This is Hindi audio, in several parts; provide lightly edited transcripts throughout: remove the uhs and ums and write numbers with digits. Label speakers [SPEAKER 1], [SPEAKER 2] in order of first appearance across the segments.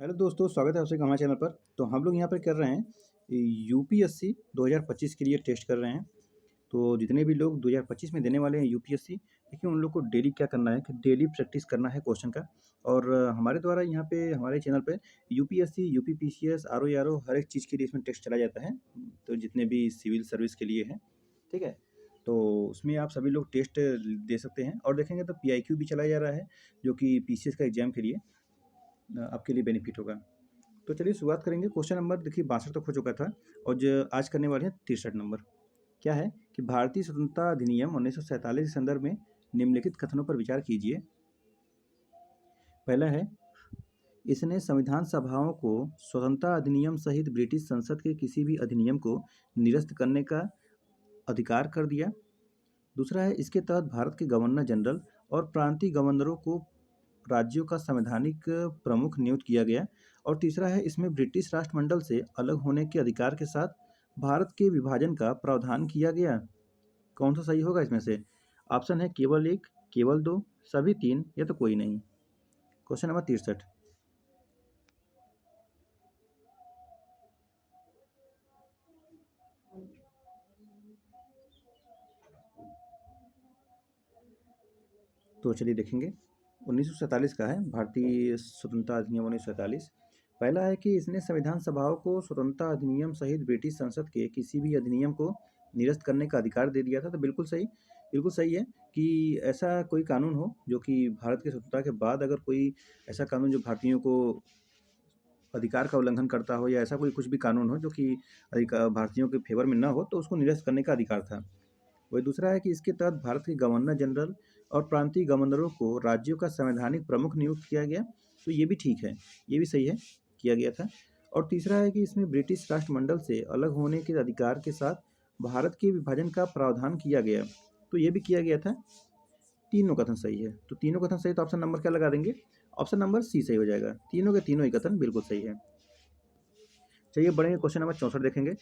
[SPEAKER 1] हेलो दोस्तों, स्वागत है आपसे हमारे चैनल पर। तो हम लोग यहाँ पर कर रहे हैं यूपीएससी 2025 के लिए टेस्ट कर रहे हैं। तो जितने भी लोग 2025 में देने वाले हैं यूपीएससी, देखिए उन लोग को डेली क्या करना है कि डेली प्रैक्टिस करना है क्वेश्चन का। और हमारे द्वारा यहाँ पे हमारे चैनल पे यूपीएससी, यूपीपीसीएस, आरओ हर एक चीज़ के लिए इसमें टेस्ट चला जाता है। तो जितने भी सिविल सर्विस के लिए हैं, ठीक है। तो उसमें आप सभी लोग टेस्ट दे सकते हैं और देखेंगे तो पीआईक्यू भी चलाया जा रहा है, जो कि पीसीएस का एग्जाम के लिए आपके लिए बेनिफिट होगा। तो चलिए शुरुआत करेंगे। क्वेश्चन नंबर देखिए 62 तक हो चुका था और जो आज करने वाले हैं 63 नंबर। क्या है कि भारतीय स्वतंत्रता अधिनियम 1947 के संदर्भ में निम्नलिखित कथनों पर विचार कीजिए। पहला है, इसने संविधान सभाओं को स्वतंत्रता अधिनियम सहित ब्रिटिश संसद के किसी भी अधिनियम को निरस्त करने का अधिकार कर दिया। दूसरा है, इसके तहत भारत के गवर्नर जनरल और प्रांतीय गवर्नरों को राज्यों का संवैधानिक प्रमुख नियुक्त किया गया। और तीसरा है, इसमें ब्रिटिश राष्ट्रमंडल से अलग होने के अधिकार के साथ भारत के विभाजन का प्रावधान किया गया। कौन सा सही होगा इसमें से? ऑप्शन है केवल एक, केवल दो, सभी तीन या तो कोई नहीं। Question number 63। तो चलिए देखेंगे। 1947 का है, भारतीय स्वतंत्रता अधिनियम 1947। पहला है कि इसने संविधान सभाओं को स्वतंत्रता अधिनियम सहित ब्रिटिश संसद के किसी भी अधिनियम को निरस्त करने का अधिकार दे दिया था। तो बिल्कुल सही है कि ऐसा कोई कानून हो जो कि भारत की स्वतंत्रता के बाद अगर कोई ऐसा कानून जो भारतीयों को अधिकार का उल्लंघन करता हो, या ऐसा कोई कुछ भी कानून हो जो कि भारतीयों के फेवर में ना हो, तो उसको निरस्त करने का अधिकार था। वही दूसरा है कि इसके तहत भारत के गवर्नर जनरल और प्रांतीय गवर्नरों को राज्यों का संवैधानिक प्रमुख नियुक्त किया गया। तो ये भी ठीक है, ये भी सही है, किया गया था। और तीसरा है कि इसमें ब्रिटिश राष्ट्रमंडल से अलग होने के अधिकार के साथ भारत के विभाजन का प्रावधान किया गया। तो ये भी किया गया था। तीनों कथन सही है। तो तीनों कथन सही, तो ऑप्शन नंबर क्या लगा देंगे? ऑप्शन नंबर सी सही हो जाएगा। तीनों के तीनों ही कथन बिल्कुल सही है। चलिए बढ़ेंगे, क्वेश्चन नंबर 64 देखेंगे।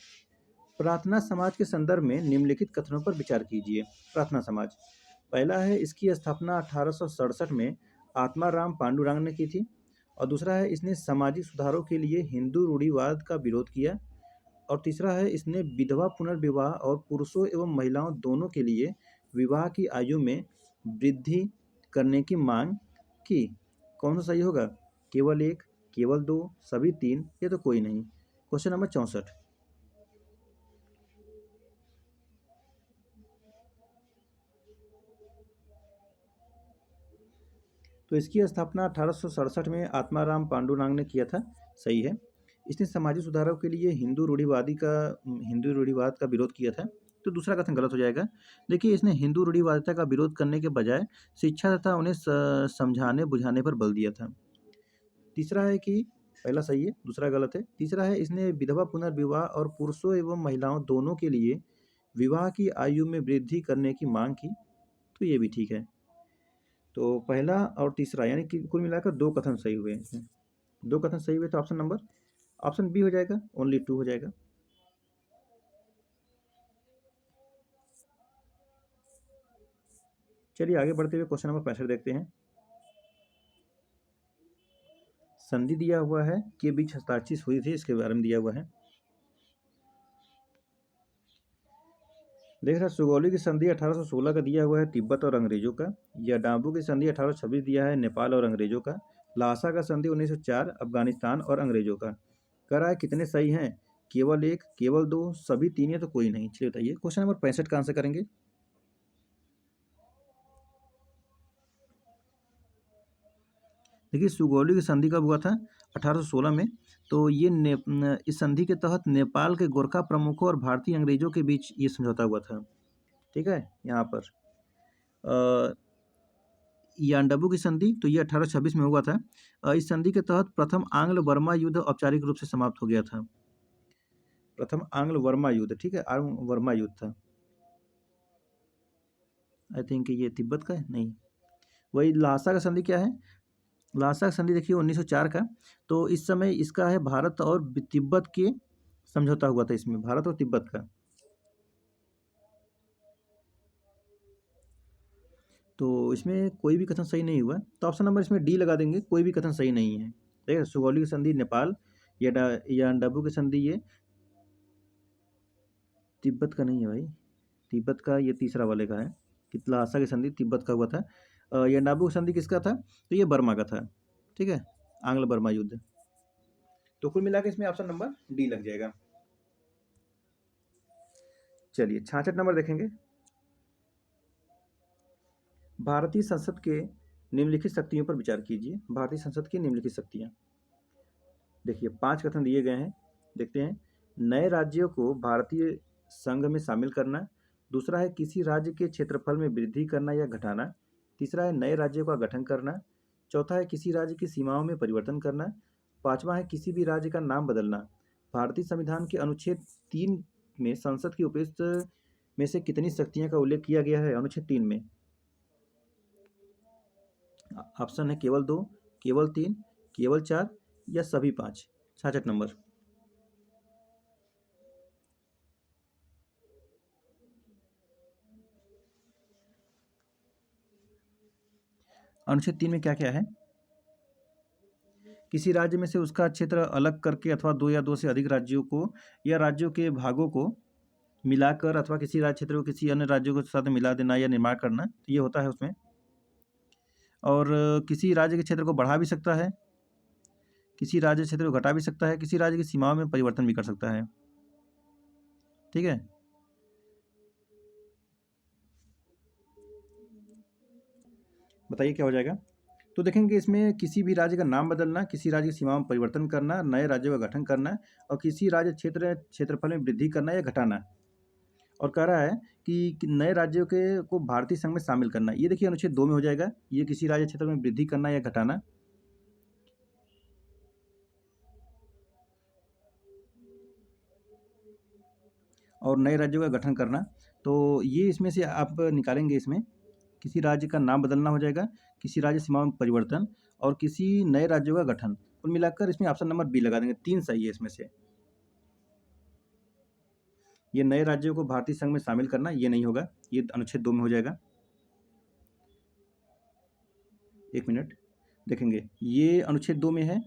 [SPEAKER 1] प्रार्थना समाज के संदर्भ में निम्नलिखित कथनों पर विचार कीजिए। प्रार्थना समाज, पहला है, इसकी स्थापना 1867 में आत्माराम पांडुरंग ने की थी। और दूसरा है, इसने सामाजिक सुधारों के लिए हिंदू रूढ़िवाद का विरोध किया। और तीसरा है, इसने विधवा पुनर्विवाह और पुरुषों एवं महिलाओं दोनों के लिए विवाह की आयु में वृद्धि करने की मांग की। कौन सा सही होगा? केवल एक, केवल दो, सभी तीन या तो कोई नहीं। Question number 64। तो इसकी स्थापना 1867 में आत्माराम पांडुरंग ने किया था। सही है। इसने सामाजिक सुधारों के लिए हिंदू रूढ़िवाद का विरोध किया था। तो दूसरा कथन गलत हो जाएगा। देखिए, इसने हिंदू रूढ़िवादिता का विरोध करने के बजाय शिक्षा तथा उन्हें समझाने बुझाने पर बल दिया था। तीसरा है कि पहला सही है, दूसरा गलत है। तीसरा है, इसने विधवा पुनर्विवाह और पुरुषों एवं महिलाओं दोनों के लिए विवाह की आयु में वृद्धि करने की मांग की। तो ये भी ठीक है। तो पहला और तीसरा यानी कि कुल मिलाकर दो कथन सही हुए हैं। दो कथन सही हुए, तो ऑप्शन बी हो जाएगा, ओनली टू हो जाएगा। चलिए आगे बढ़ते हुए क्वेश्चन नंबर 65 देखते हैं। संधि दिया हुआ है के बीच हस्ताक्षर हुई थी, इसके बारे में दिया हुआ है। देख रहा, सुगौली की संधि 1816 का दिया हुआ है, तिब्बत और अंग्रेजों का। या डाबू की संधि 1826 दिया है, नेपाल और अंग्रेजों का। लासा का संधि 1904, अफगानिस्तान और अंग्रेजों का। कह रहा है कितने सही हैं? केवल एक, केवल दो, सभी तीन या तो कोई नहीं। चलिए बताइए, क्वेश्चन नंबर 65 का आंसर करेंगे। देखिए, सुगौली की संधि कब हुआ था? 1816 में। तो ये इस संधि के तहत नेपाल के गोरखा प्रमुखों और भारतीय अंग्रेजों के बीच ये समझौता हुआ था। ठीक है, यहाँ पर यांडबू की संधि, तो ये 1826 में हुआ था। इस संधि के तहत प्रथम आंग्ल बर्मा युद्ध औपचारिक रूप से समाप्त हो गया था। प्रथम आंग्ल वर्मा युद्ध, ठीक है, आंग्ल वर्मा युद्ध था। आई थिंक ये तिब्बत का है, नहीं। वही लासा का संधि क्या है? लासा का संधि देखिए 1904 का। तो इस समय इसका है भारत और तिब्बत के समझौता हुआ था, इसमें भारत और तिब्बत का। तो इसमें कोई भी कथन सही नहीं हुआ, तो ऑप्शन नंबर इसमें डी लगा देंगे, कोई भी कथन सही नहीं है। देखिए सुगौली की संधि नेपाल, या अंडाबू की संधि ये तिब्बत का नहीं है भाई, तिब्बत का ये तीसरा वाले का है कि लहासा की संधि तिब्बत का हुआ था। ये अंडाबू की संधि किसका था, तो ये बर्मा का था, ठीक है, आंग्ल बर्मा युद्ध। तो कुल मिला के इसमें ऑप्शन नंबर डी लग जाएगा। चलिए 66 नंबर देखेंगे। भारतीय संसद के निम्नलिखित शक्तियों पर विचार कीजिए। भारतीय संसद की निम्नलिखित शक्तियां, देखिए 5 कथन दिए गए हैं, देखते हैं। नए राज्यों को भारतीय संघ में शामिल करना, दूसरा है किसी राज्य के क्षेत्रफल में वृद्धि करना या घटाना, तीसरा है नए राज्यों का गठन करना, चौथा है किसी राज्य की सीमाओं में परिवर्तन करना, पांचवा है किसी भी राज्य का नाम बदलना। भारतीय संविधान के अनुच्छेद 3 में संसद की उपयुक्त में से कितनी शक्तियां का उल्लेख किया गया है? अनुच्छेद 3 में ऑप्शन है केवल 2, केवल 3, केवल 4 या सभी 5। 66 नंबर। अनुच्छेद 3 में क्या क्या है? किसी राज्य में से उसका क्षेत्र अलग करके अथवा 2 या 2 से अधिक राज्यों को या राज्यों के भागों को मिलाकर अथवा किसी राज्य क्षेत्र को किसी अन्य राज्यों के साथ मिला देना या निर्माण करना, ये होता है उसमें। और किसी राज्य के क्षेत्र को बढ़ा भी सकता है, किसी राज्य क्षेत्र को घटा भी सकता है, किसी राज्य की सीमाओं में परिवर्तन भी कर सकता है, ठीक है। बताइए क्या हो जाएगा। तो देखेंगे इसमें किसी भी राज्य का नाम बदलना, किसी राज्य की सीमाओं में परिवर्तन करना, नए राज्यों का गठन करना और किसी राज्य क्षेत्रफल में वृद्धि करना या घटाना। और कह रहा है कि नए राज्यों के को भारतीय संघ में शामिल करना, ये देखिए अनुच्छेद 2 में हो जाएगा। ये किसी राज्य क्षेत्र में वृद्धि करना या घटाना, और नए राज्यों का गठन करना। तो ये इसमें से आप निकालेंगे, इसमें किसी राज्य का नाम बदलना हो जाएगा, किसी राज्य सीमा में परिवर्तन और किसी नए राज्यों का गठन। कुल मिलाकर इसमें ऑप्शन नंबर बी लगा देंगे, 3 सही है इसमें से। ये नए राज्यों को भारतीय संघ में शामिल करना ये नहीं होगा, ये अनुच्छेद 2 में हो जाएगा। 1 मिनट देखेंगे, ये अनुच्छेद 2 में है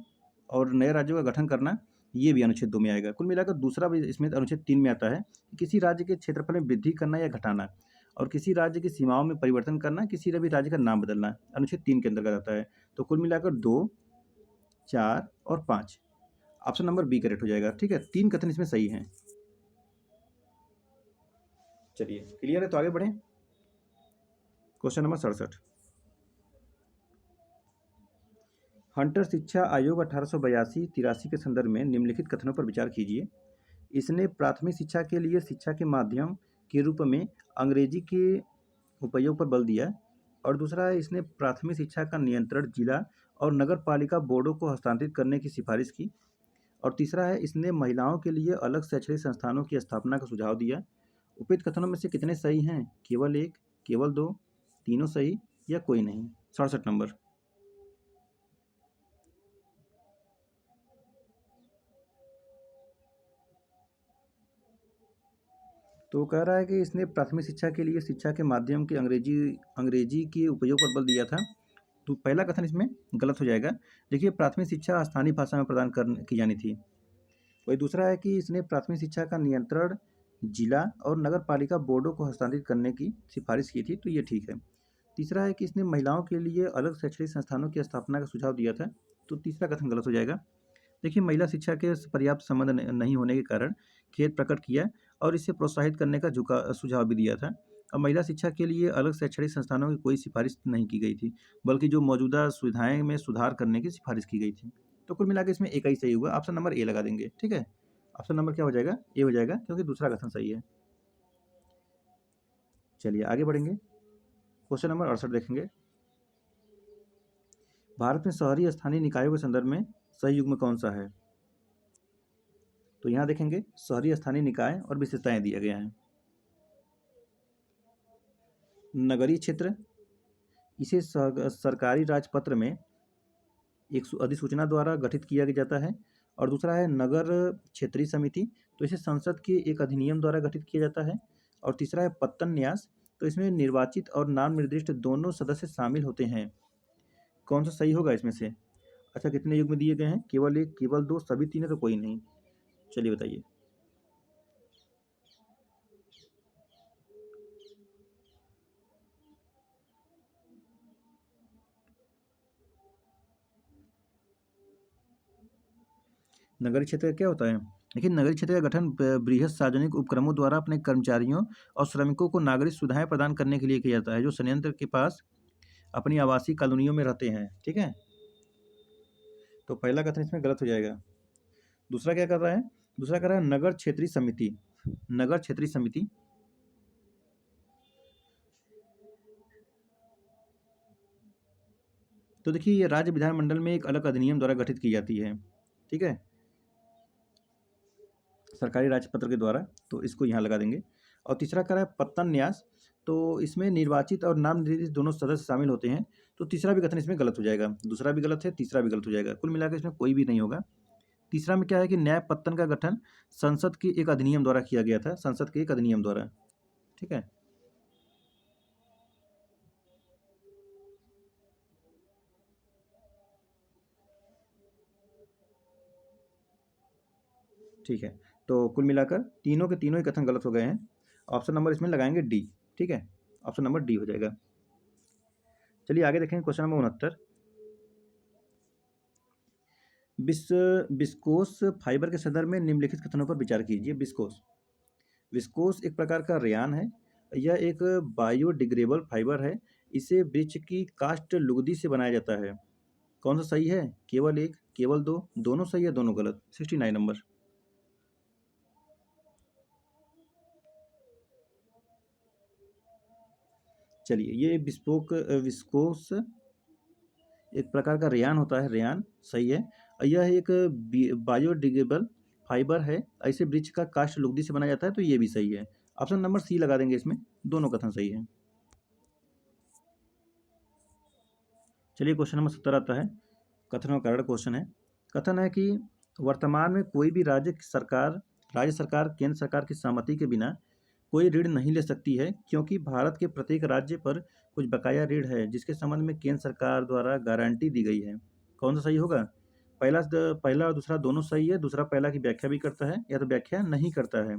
[SPEAKER 1] और नए राज्यों का गठन करना ये भी अनुच्छेद 2 में आएगा। कुल मिलाकर दूसरा भी इसमें अनुच्छेद 3 में आता है, किसी राज्य के क्षेत्रफल में वृद्धि करना या घटाना और किसी राज्य की सीमाओं में परिवर्तन करना, किसी भी राज्य का नाम बदलना, अनुच्छेद 3 के अंतर्गत आता है। तो कुल मिलाकर 2, 4 और 5 ऑप्शन नंबर बी करेक्ट हो जाएगा, ठीक है। 3 कथन इसमें सही हैं। चलिए क्लियर है, तो आगे बढ़ें। क्वेश्चन नंबर 67, हंटर शिक्षा आयोग 1882-83 के संदर्भ में निम्नलिखित कथनों पर विचार कीजिए। इसने प्राथमिक शिक्षा के लिए शिक्षा के माध्यम के रूप में अंग्रेजी के उपयोग पर बल दिया, और दूसरा है इसने प्राथमिक शिक्षा का नियंत्रण जिला और नगर पालिका बोर्डों को हस्तांतरित करने की सिफारिश की, और तीसरा है इसने महिलाओं के लिए अलग शैक्षणिक संस्थानों की स्थापना का सुझाव दिया। उपयुक्त कथनों में से कितने सही हैं? केवल 1, केवल 2, तीनों सही या कोई नहीं। 67 नंबर। तो कह रहा है कि इसने प्राथमिक शिक्षा के लिए शिक्षा के माध्यम के अंग्रेजी के उपयोग पर बल दिया था। तो पहला कथन इसमें गलत हो जाएगा। देखिए प्राथमिक शिक्षा स्थानीय भाषा में प्रदान की जानी थी। वही दूसरा है कि इसने प्राथमिक शिक्षा का नियंत्रण जिला और नगर पालिका बोर्डों को हस्तांतरित करने की सिफारिश की थी, तो ये ठीक है। तीसरा है कि इसने महिलाओं के लिए अलग शैक्षणिक संस्थानों की स्थापना का सुझाव दिया था, तो तीसरा कथन गलत हो जाएगा। देखिए महिला शिक्षा के पर्याप्त संबंध नहीं होने के कारण खेद प्रकट किया और इसे प्रोत्साहित करने का सुझाव भी दिया था। और महिला शिक्षा के लिए अलग शैक्षणिक संस्थानों की कोई सिफारिश नहीं की गई थी, बल्कि जो मौजूदा सुविधाएं में सुधार करने की सिफारिश की गई थी। तो कुल मिलाकर इसमें एक ही सही हुआ, ऑप्शन नंबर ए लगा देंगे, ठीक है। ऑप्शन नंबर क्या हो जाएगा? ए हो जाएगा, क्योंकि दूसरा कथन सही है। चलिए आगे बढ़ेंगे। क्वेश्चन नंबर 68 देखेंगे। भारत में शहरी स्थानीय निकायों के संदर्भ में सही युग्म कौन सा है? तो यहाँ देखेंगे शहरी स्थानीय निकाय और विशेषताएं दिया गया है। नगरीय क्षेत्र, इसे सरकारी राजपत्र में एक अधिसूचना द्वारा गठित किया जाता है। और दूसरा है नगर क्षेत्रीय समिति, तो इसे संसद के एक अधिनियम द्वारा गठित किया जाता है। और तीसरा है पत्तन न्यास, तो इसमें निर्वाचित और नाम निर्दिष्ट दोनों सदस्य शामिल होते हैं। कौन सा सही होगा इसमें से? अच्छा, कितने युग में दिए गए हैं? केवल एक, केवल दो, सभी तीन है तो कोई नहीं। चलिए बताइए। नगरीय क्षेत्र का क्या होता है? देखिए, नगरीय क्षेत्र का गठन बृहत सार्वजनिक उपक्रमों द्वारा अपने कर्मचारियों और श्रमिकों को नागरिक सुविधाएं प्रदान करने के लिए किया जाता है, जो संयंत्र के पास अपनी आवासीय कॉलोनियों में रहते हैं। ठीक है, तो पहला कथन इसमें गलत हो जाएगा। दूसरा क्या कर रहा है? दूसरा कर रहा है नगर क्षेत्रीय समिति। नगर क्षेत्रीय समिति, तो देखिए ये राज्य विधानमंडल में एक अलग अधिनियम द्वारा गठित की जाती है। ठीक है, सरकारी राजपत्र के द्वारा, तो इसको यहाँ लगा देंगे। और तीसरा कह रहा है पत्तन न्यास, तो इसमें निर्वाचित और नाम निर्देशित दोनों सदस्य शामिल होते हैं, तो तीसरा भी कथन इसमें गलत हो जाएगा। दूसरा भी गलत है, तीसरा भी गलत हो जाएगा, कुल मिलाकर इसमें कोई भी नहीं होगा। तीसरा में क्या है कि न्याय पत्तन का गठन संसद के एक अधिनियम द्वारा किया गया था, संसद के एक अधिनियम द्वारा। ठीक है, ठीक है, तो कुल मिलाकर तीनों के तीनों ही कथन गलत हो गए हैं। ऑप्शन नंबर इसमें लगाएंगे डी। ठीक है, ऑप्शन नंबर डी हो जाएगा। चलिए आगे देखेंगे क्वेश्चन नंबर 69। विस्कोस फाइबर के संदर्भ में निम्नलिखित कथनों पर विचार कीजिए। विस्कोस, विस्कोस एक प्रकार का रेयान है। यह एक बायोडिग्रेडेबल फाइबर है। इसे वृक्ष की काष्ठ लुगदी से बनाया जाता है। कौन सा सही है? केवल एक, केवल दो, दोनों सही है, दोनों गलत। 69 नंबर। चलिए, ये विस्कोस एक प्रकार का रेयान होता है, रेयान सही है। यह एक बायोडिग्रेडेबल फाइबर है। ऐसे वृक्ष का काष्ठ लुगदी से बनाया जाता है, तो ये भी सही है। ऑप्शन नंबर सी लगा देंगे इसमें, दोनों कथन सही है। चलिए क्वेश्चन नंबर 70 आता है, कथनों का कारण क्वेश्चन है। कथन है कि वर्तमान में कोई भी राज्य सरकार केंद्र सरकार की सहमति के बिना कोई ऋण नहीं ले सकती है, क्योंकि भारत के प्रत्येक राज्य पर कुछ बकाया ऋण है जिसके संबंध में केंद्र सरकार द्वारा गारंटी दी गई है। कौन सा सही होगा? पहला और दूसरा दोनों सही है। दूसरा पहला की व्याख्या भी करता है या तो व्याख्या नहीं करता है।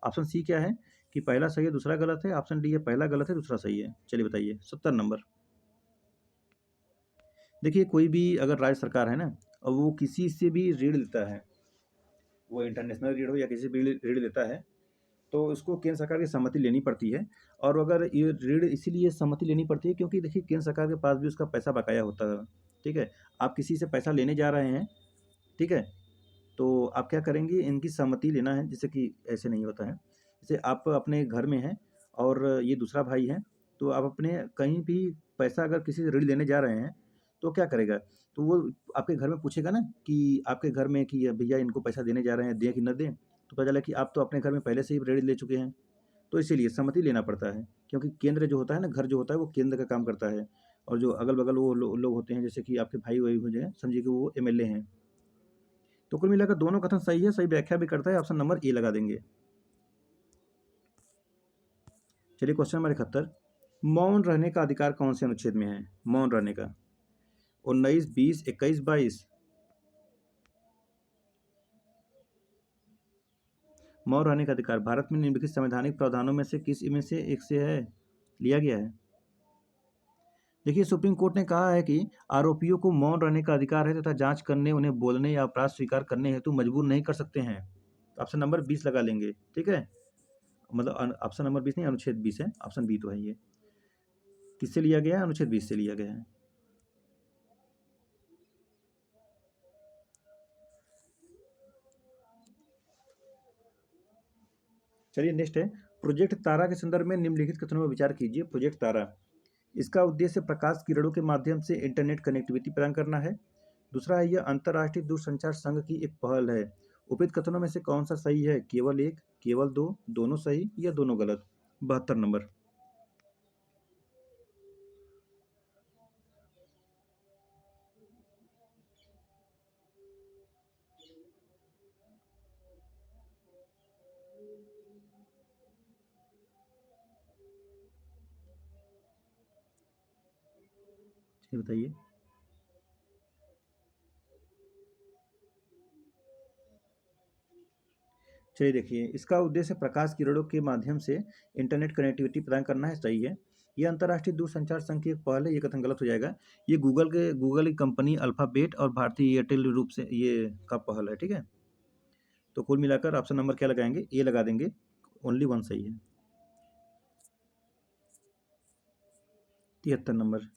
[SPEAKER 1] ऑप्शन सी क्या है कि पहला सही है दूसरा गलत है। ऑप्शन डी है पहला गलत है दूसरा सही है। चलिए बताइए। 70 नंबर। देखिए, कोई भी अगर राज्य सरकार है ना, और वो किसी से भी ऋण लेता है, वो इंटरनेशनल ऋण हो या किसी भी ऋण लेता है, तो उसको केंद्र सरकार की सहमति लेनी पड़ती है। और अगर ये ऋण इसीलिए सहमति लेनी पड़ती है क्योंकि देखिए केंद्र सरकार के पास भी उसका पैसा बकाया होता है। ठीक है, आप किसी से पैसा लेने जा रहे हैं, ठीक है, तो आप क्या करेंगे, इनकी सहमति लेना है, जैसे कि ऐसे नहीं होता है। जैसे आप अपने घर में हैं और ये दूसरा भाई है, तो आप अपने कहीं भी पैसा अगर किसी से ऋण लेने जा रहे हैं, तो क्या करेगा, तो वो आपके घर में पूछेगा ना कि आपके घर में कि भैया इनको पैसा देने जा रहे हैं, दें कि न दें। तो पता चला कि आप तो अपने घर में पहले से ही ऋण ले चुके हैं, तो इसीलिए सहमति लेना पड़ता है। क्योंकि केंद्र जो होता है ना, घर जो होता है वो केंद्र का काम करता है, और जो अगल बगल वो लोग होते हैं, जैसे कि आपके भाई वही हो जाए, समझिए कि वो एमएलए हैं। तो कुल मिलाकर दोनों कथन सही है, सही व्याख्या भी करता है। ऑप्शन नंबर ए लगा देंगे। चलिए क्वेश्चन नंबर 71। मौन रहने का अधिकार कौन से अनुच्छेद में है? मौन रहने का 19, 20, 21, 22। मौन रहने का अधिकार भारत में निम्नलिखित संवैधानिक प्रावधानों में से किस में से एक से है लिया गया है? देखिए, सुप्रीम कोर्ट ने कहा है कि आरोपियों को मौन रहने का अधिकार है तथा जांच करने, उन्हें बोलने या अपराध स्वीकार करने हेतु मजबूर नहीं कर सकते हैं। तो ऑप्शन नंबर 20 लगा लेंगे। ठीक है, मतलब ऑप्शन नंबर 20 नहीं, अनुच्छेद 20 है, ऑप्शन बी तो है ये। किससे लिया गया है? अनुच्छेद 20 से लिया गया है। चलिए नेक्स्ट है, प्रोजेक्ट तारा के संदर्भ में निम्नलिखित कथनों पर विचार कीजिए। प्रोजेक्ट तारा, इसका उद्देश्य प्रकाश किरणों के माध्यम से इंटरनेट कनेक्टिविटी प्रदान करना है। दूसरा है, यह अंतर्राष्ट्रीय दूरसंचार संघ की एक पहल है। उपयुक्त कथनों में से कौन सा सही है? केवल एक, केवल दो, दोनों सही या दोनों गलत। 72 नंबर। चलिए बताइए। चलिए देखिए, इसका उद्देश्य प्रकाश किरणों के माध्यम से इंटरनेट कनेक्टिविटी प्रदान करना है, सही है। ये अंतर्राष्ट्रीय दूरसंचार संघ की एक पहल है, ये कथन गलत हो जाएगा। ये गूगल की कंपनी अल्फाबेट और भारतीय एयरटेल रूप से ये का पहल है, ठीक है। तो कुल मिलाकर ऑप्शन नंबर क्या लगाएंगे, ए लगा देंगे, ओनली वन सही है। 73 number,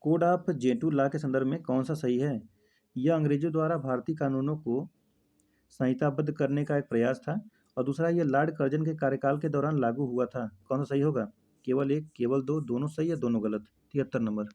[SPEAKER 1] code of Jeethu law के संदर्भ में कौन सा सही है? यह अंग्रेजों द्वारा भारतीय कानूनों को संहिताबद्ध करने का एक प्रयास था, और दूसरा ये लॉर्ड कर्जन के कार्यकाल के दौरान लागू हुआ था। कौन सा सही होगा? केवल एक, केवल दो, दोनों सही या दोनों गलत? 73 नंबर,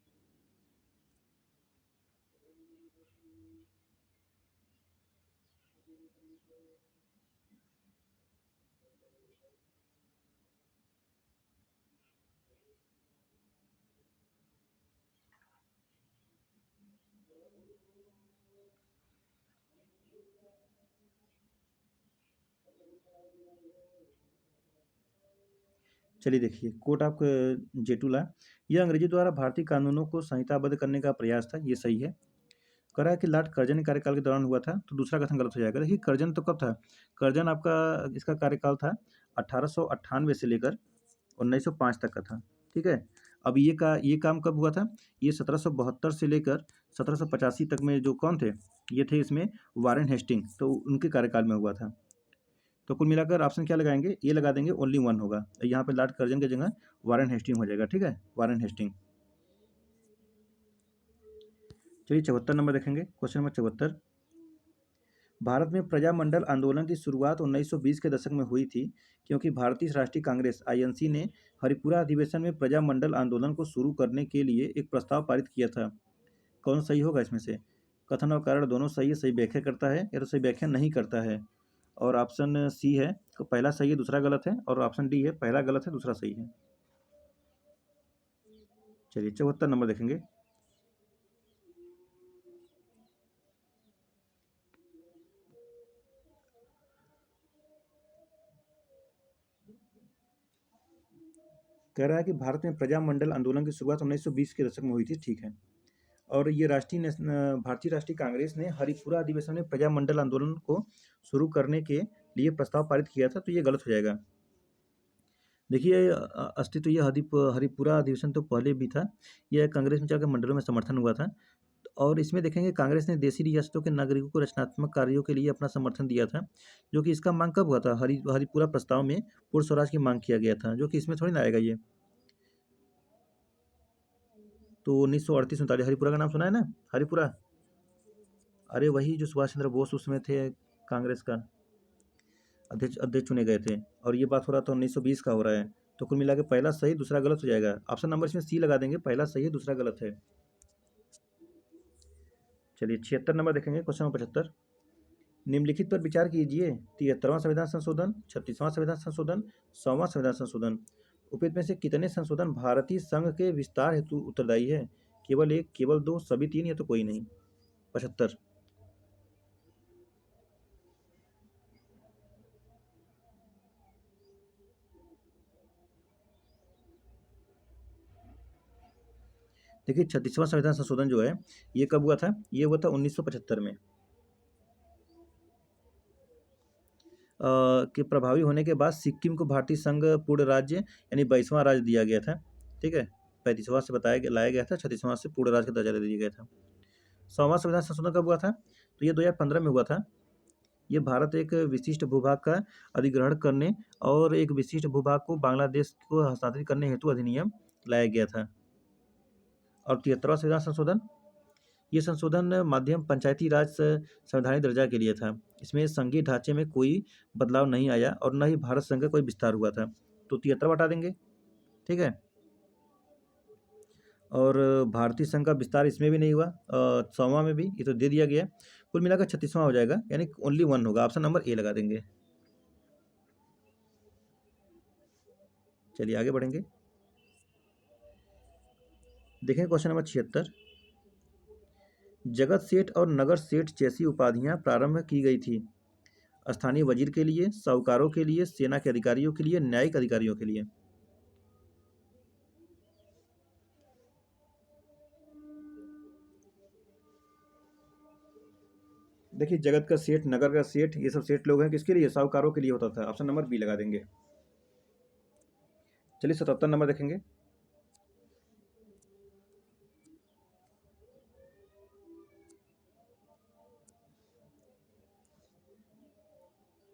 [SPEAKER 1] चलिए देखिए, कोर्ट ऑफ जेटुला, यह अंग्रेजी द्वारा भारतीय कानूनों को संहिताबद्ध करने का प्रयास था, ये सही है। कह रहा है कि लॉर्ड कर्जन के कार्यकाल के दौरान हुआ था, तो दूसरा कथन गलत हो जाएगा। देखिए, कर्जन तो कब था? कर्जन आपका इसका कार्यकाल था 1898 से लेकर 1905 तक का था, ठीक है। अब ये काम कब हुआ था? ये 1772 से लेकर 1785 तक में जो कौन थे? ये थे इसमें वारेन हेस्टिंग, तो उनके कार्यकाल में हुआ था। तो कुल मिलाकर ऑप्शन क्या लगाएंगे? ये लगा देंगे, ओनली वन होगा। यहाँ पे लॉर्ड कर्जन की जगह वारेन हेस्टिंग हो जाएगा, ठीक है, वारेन हेस्टिंग। चलिए 74 नंबर देखेंगे, क्वेश्चन नंबर 74। भारत में प्रजामंडल आंदोलन की शुरुआत 1920 के दशक में हुई थी, क्योंकि भारतीय राष्ट्रीय कांग्रेस आईएनसी ने हरिपुरा अधिवेशन में प्रजामंडल आंदोलन को शुरू करने के लिए एक प्रस्ताव पारित किया था। कौन सही होगा इसमें से? कथन और कारण दोनों सही है, सही व्याख्या करता है या तो सही व्याख्या नहीं करता है। और ऑप्शन सी है, तो पहला सही है दूसरा गलत है, और ऑप्शन डी है, पहला गलत है दूसरा सही है। चलिए 74 नंबर देखेंगे। कह रहा है कि भारत में प्रजामंडल आंदोलन की शुरुआत 1920 के दशक में हुई थी, ठीक है। और ये भारतीय राष्ट्रीय कांग्रेस ने हरिपुरा अधिवेशन में प्रजामंडल आंदोलन को शुरू करने के लिए प्रस्ताव पारित किया था, तो ये गलत हो जाएगा। देखिए, अस्तित्व ये हरिपुरा अधिवेशन तो पहले भी था, यह कांग्रेस में जाकर मंडलों में समर्थन हुआ था। और इसमें देखेंगे कांग्रेस ने देशी रियासतों के नागरिकों को रचनात्मक कार्यों के लिए अपना समर्थन दिया था, जो कि इसका मांग कब हुआ था? हरिपुरा प्रस्ताव में पूर्ण स्वराज की मांग किया गया था, जो कि इसमें थोड़ी ना आएगा ये। तो 1938-39, हरिपुरा का नाम सुना है ना? हरिपुरा, अरे वही जो सुभाष चंद्र बोस उसमें थे, कांग्रेस का अध्यक्ष अध्यक्ष चुने गए थे, और ये बात हो रहा था 1920 का हो रहा है। तो कुल मिला के पहला सही दूसरा गलत हो जाएगा। ऑप्शन नंबर इसमें सी लगा देंगे, पहला सही है दूसरा गलत है। चलिए 76 नंबर देखेंगे, क्वेश्चन नंबर 75। निम्नलिखित पर विचार कीजिए। 73वां संविधान संशोधन, 36वां संविधान संशोधन, 100वां संविधान संशोधन, उपयुक्त में से कितने संशोधन भारतीय संघ के विस्तार हेतु उत्तरदायी है? केवल एक, केवल दो, सभी तीन, या तो कोई नहीं? 75। देखिए, 36वां संविधान संशोधन जो है, ये कब हुआ था? ये हुआ था 1975 में। के प्रभावी होने के बाद सिक्किम को भारतीय संघ पूर्ण राज्य यानी 22वां राज्य दिया गया था, ठीक है। 35वां से लाया गया था, 36वां से पूर्ण राज्य का दर्जा दे दिया गया था। 100वां संविधान संशोधन कब हुआ था? तो ये 2015 में हुआ था। ये भारत एक विशिष्ट भूभाग का अधिग्रहण करने और एक विशिष्ट भूभाग को बांग्लादेश को हस्तांतरित करने हेतु अधिनियम लाया गया था। और 73वां संविधान संशोधन, ये संशोधन माध्यम पंचायती राज संवैधानिक दर्जा के लिए था। इसमें संघीय ढांचे में कोई बदलाव नहीं आया और न ही भारत संघ का कोई विस्तार हुआ था। तो 73 हटा देंगे, ठीक है। और भारतीय संघ का विस्तार इसमें भी नहीं हुआ, 100वां में भी ये तो दे दिया गया। कुल मिलाकर 36वां हो जाएगा, यानी ओनली वन होगा। ऑप्शन नंबर ए लगा देंगे। चलिए आगे बढ़ेंगे, देखें क्वेश्चन नंबर 76। जगत सेठ और नगर सेठ जैसी उपाधियां प्रारंभ की गई थी स्थानीय वजीर के लिए, साहूकारों के लिए, सेना के अधिकारियों के लिए, न्यायिक अधिकारियों के लिए। देखिए, जगत का सेठ, नगर का सेठ, ये सब सेठ लोग हैं किसके लिए? साहूकारों के लिए होता था। ऑप्शन नंबर बी लगा देंगे। चलिए 77 नंबर देखेंगे।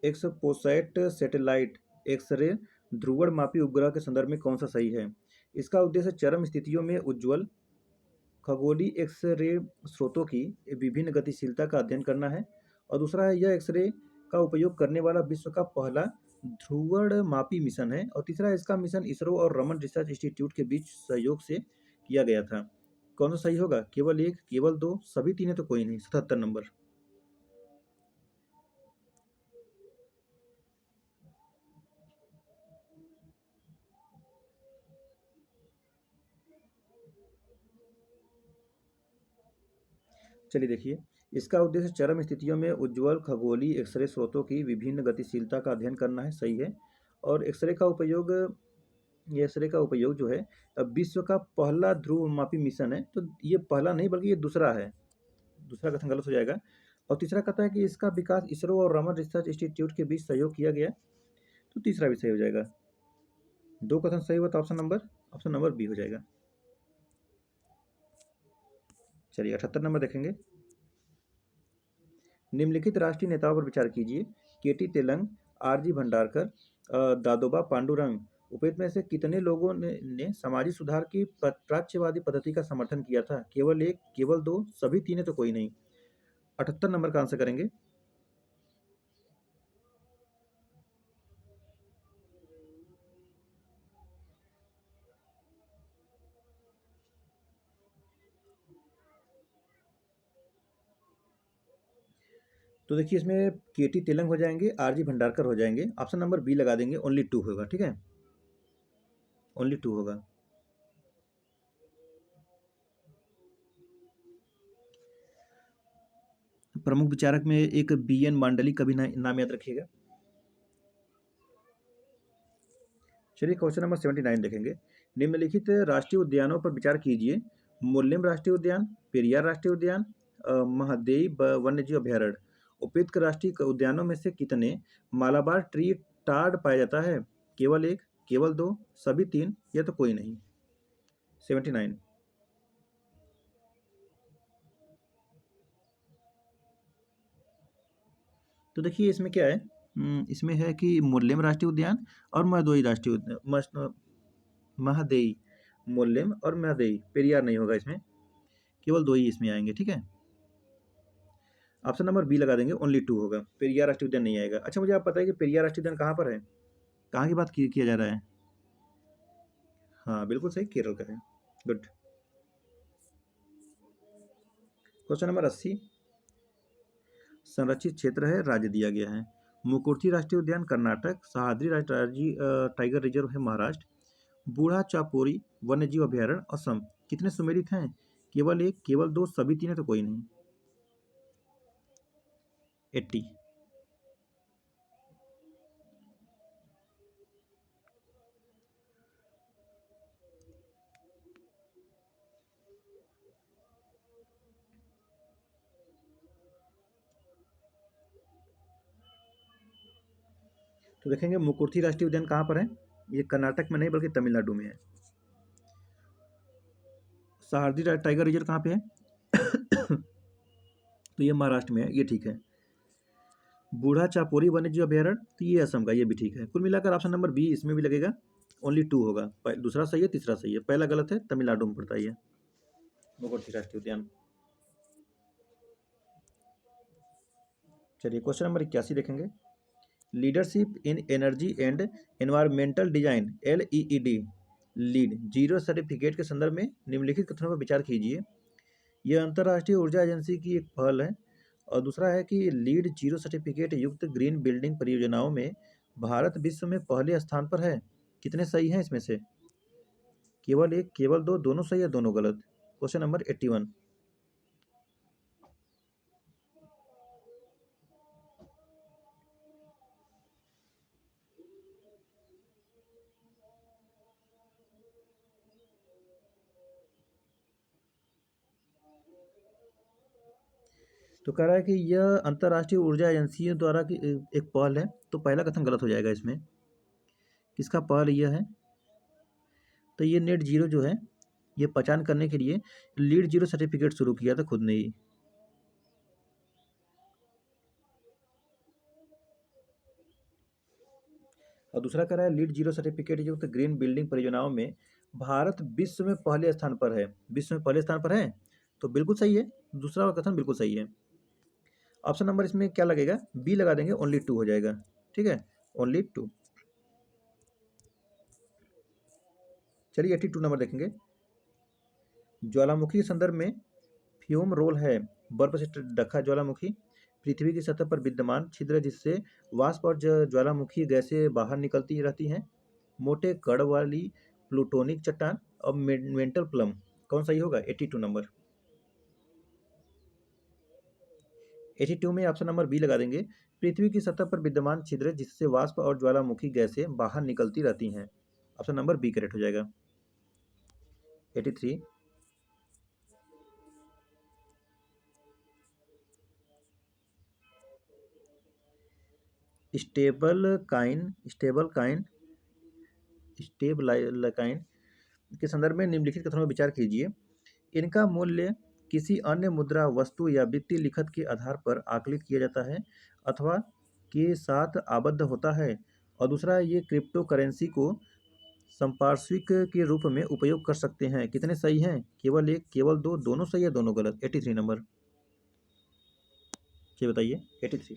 [SPEAKER 1] एक्सपोसैट सैटेलाइट एक्सरे ध्रुवणमापी उपग्रह के संदर्भ में कौन सा सही है? इसका उद्देश्य चरम स्थितियों में उज्ज्वल खगोलीय एक्स-रे स्रोतों की विभिन्न गतिशीलता का अध्ययन करना है। और दूसरा है, यह एक्स-रे का उपयोग करने वाला विश्व का पहला ध्रुवणमापी मिशन है। और तीसरा, इसका मिशन इसरो और रमन रिसर्च इंस्टीट्यूट के बीच सहयोग से किया गया था। कौन सा सही होगा? केवल एक, केवल दो, सभी तीन है तो कोई नहीं। 77 नंबर। चलिए देखिए, इसका उद्देश्य चरम स्थितियों में उज्ज्वल खगोलीय एक्स-रे स्रोतों की विभिन्न गतिशीलता का अध्ययन करना है, सही है। और एक्स-रे का उपयोग, ये एक्स-रे का उपयोग जो है विश्व का पहला ध्रुवमापी मिशन है। तो ये पहला नहीं बल्कि ये दूसरा है। दूसरा कथन गलत हो जाएगा। और तीसरा कहता है कि इसका विकास इसरो और रमन रिसर्च इंस्टीट्यूट के बीच सहयोग किया गया। तो तीसरा भी सही हो जाएगा। दो कथन सही हुआ तो ऑप्शन नंबर बी हो जाएगा। चलिए 78 नंबर देखेंगे। निम्नलिखित राष्ट्रीय नेताओं पर विचार कीजिए। केटी तेलंग, आरजी भंडारकर, दादोबा पांडुरंग। उपयुक्त में से कितने लोगों ने सामाजिक सुधार की प्राच्यवादी पद्धति का समर्थन किया था? केवल एक, केवल दो, सभी तीन है तो कोई नहीं। 78 नंबर का आंसर करेंगे। तो देखिए, इसमें केटी तेलंग हो जाएंगे, आरजी भंडारकर हो जाएंगे। ऑप्शन नंबर बी लगा देंगे। ओनली टू होगा, ठीक है। ओनली टू होगा। प्रमुख विचारक में एक बी एन मांडलिक का भी नाम याद रखिएगा। चलिए क्वेश्चन नंबर 79 देखेंगे। निम्नलिखित राष्ट्रीय उद्यानों पर विचार कीजिए। मुल्लेम राष्ट्रीय उद्यान, पेरियार राष्ट्रीय उद्यान, महादेई वन्यजीव अभयारण्य। उपयुक्त राष्ट्रीय उद्यानों में से कितने मालाबार ट्री टार्ड पाया जाता है? केवल एक, केवल दो, सभी तीन, या तो कोई नहीं। 79। तो देखिए, इसमें क्या है, इसमें है कि मुल्लेम राष्ट्रीय उद्यान और महदोई राष्ट्रीय उद्यान, महादेई। मुल्लेम और महदेई, पेरियार नहीं होगा इसमें। केवल दो ही इसमें आएंगे, ठीक है। ऑप्शन नंबर बी लगा देंगे। ओनली टू होगा। पेरियार राष्ट्रीय उद्यान नहीं आएगा। अच्छा, मुझे आप पता है कि पेरियार राष्ट्रीय उद्यान कहाँ पर है? कहाँ की बात किया जा रहा है? हाँ बिल्कुल सही, केरल का है। गुड। Question number 80। संरक्षित क्षेत्र है, राज्य दिया गया है। मुकुर्थी राष्ट्रीय उद्यान कर्नाटक, सह्याद्री टाइगर रिजर्व है महाराष्ट्र, बूढ़ा चापोरी वन्यजीव अभयारण्य असम। कितने सुमेलित हैं? केवल एक, केवल दो, सभी तीन है तो कोई नहीं। 80। तो देखेंगे मुकुर्थी राष्ट्रीय उद्यान कहाँ पर है। ये कर्नाटक में नहीं बल्कि तमिलनाडु में है। सह्याद्री टाइगर रिजर्व कहाँ पे है? तो ये महाराष्ट्र में है, ये ठीक है। बूढ़ा चापोरी वन्यजीव अभयारण्य, तो ये असम का, ये भी ठीक है। कुल मिलाकर ऑप्शन नंबर बी इसमें भी लगेगा। ओनली टू होगा। दूसरा सही है, तीसरा सही है। पहला गलत है, तमिलनाडु में पड़ता है ये मुकुर्थी राष्ट्रीय उद्यान। चलिए क्वेश्चन नंबर 81 देखेंगे। Leadership in energy and environmental design LEED lead zero certificate के संदर्भ में निम्नलिखित कथनों पर विचार कीजिए। यह अंतर्राष्ट्रीय ऊर्जा एजेंसी की एक पहल है। और दूसरा है कि लीड जीरो सर्टिफिकेट युक्त ग्रीन बिल्डिंग परियोजनाओं में भारत विश्व में पहले स्थान पर है। कितने सही हैं इसमें से? केवल एक, केवल दो, दोनों सही या दोनों गलत। Question number 81। तो कह रहा है कि यह अंतर्राष्ट्रीय ऊर्जा एजेंसियों द्वारा की एक पहल है। तो पहला कथन गलत हो जाएगा इसमें। किसका पहल यह है? तो ये नेट जीरो जो है, ये पहचान करने के लिए लीड जीरो सर्टिफिकेट शुरू किया था खुद ने ही। और दूसरा कह रहा है लीड जीरो सर्टिफिकेट जो तो ग्रीन बिल्डिंग परियोजनाओं में भारत विश्व में पहले स्थान पर है। विश्व में पहले स्थान पर है, तो बिल्कुल सही है। दूसरा कथन बिल्कुल सही है। ऑप्शन नंबर इसमें क्या लगेगा? बी लगा देंगे, ओनली टू हो जाएगा। ठीक है, ओनली टू। चलिए 82 नंबर देखेंगे। ज्वालामुखी के संदर्भ में फ्यूम रोल है बर्फ से ढका ज्वालामुखी, पृथ्वी की सतह पर विद्यमान छिद्र जिससे वाष्प और ज्वालामुखी गैसें बाहर निकलती रहती हैं, मोटे कण वाली प्लूटोनिक चट्टान और मेंटल प्लम। कौन सही होगा? 82 नंबर। 82 में ऑप्शन नंबर बी लगा देंगे, पृथ्वी की सतह पर विद्यमान छिद्र जिससे वाष्प और ज्वालामुखी गैसें बाहर निकलती रहती हैं। ऑप्शन नंबर बी करेक्ट हो जाएगा। 83। स्टेबल काइन के संदर्भ में निम्नलिखित कथनों पर विचार कीजिए। इनका मूल्य किसी अन्य मुद्रा वस्तु या वित्तीय लिखत के आधार पर आकलित किया जाता है अथवा के साथ आबद्ध होता है। और दूसरा, ये क्रिप्टो करेंसी को संपार्श्विक के रूप में उपयोग कर सकते हैं। कितने सही हैं? केवल एक, केवल दो, दोनों सही है, दोनों गलत। 83 नंबर। ये बताइए 83।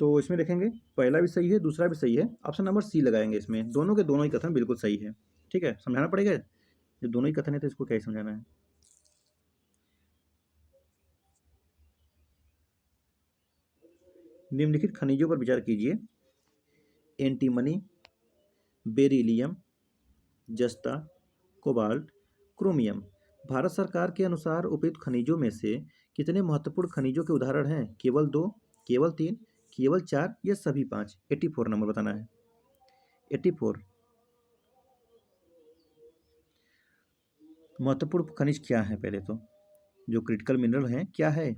[SPEAKER 1] तो इसमें देखेंगे पहला भी सही है, दूसरा भी सही है। ऑप्शन नंबर सी लगाएंगे इसमें। दोनों के दोनों ही कथन बिल्कुल सही है। ठीक है, समझाना पड़ेगा। जो दोनों ही कथन है तो इसको क्या ही समझाना है। निम्नलिखित खनिजों पर विचार कीजिए। एंटीमनी, बेरिलियम, जस्ता, कोबाल्ट, क्रोमियम। भारत सरकार के अनुसार उपयुक्त खनिजों में से कितने महत्वपूर्ण खनिजों के उदाहरण हैं? केवल दो, केवल तीन, केवल चार या सभी पांच? 84 नंबर बताना है। 84। महत्वपूर्ण खनिज क्या है? पहले तो जो क्रिटिकल मिनरल हैं क्या है?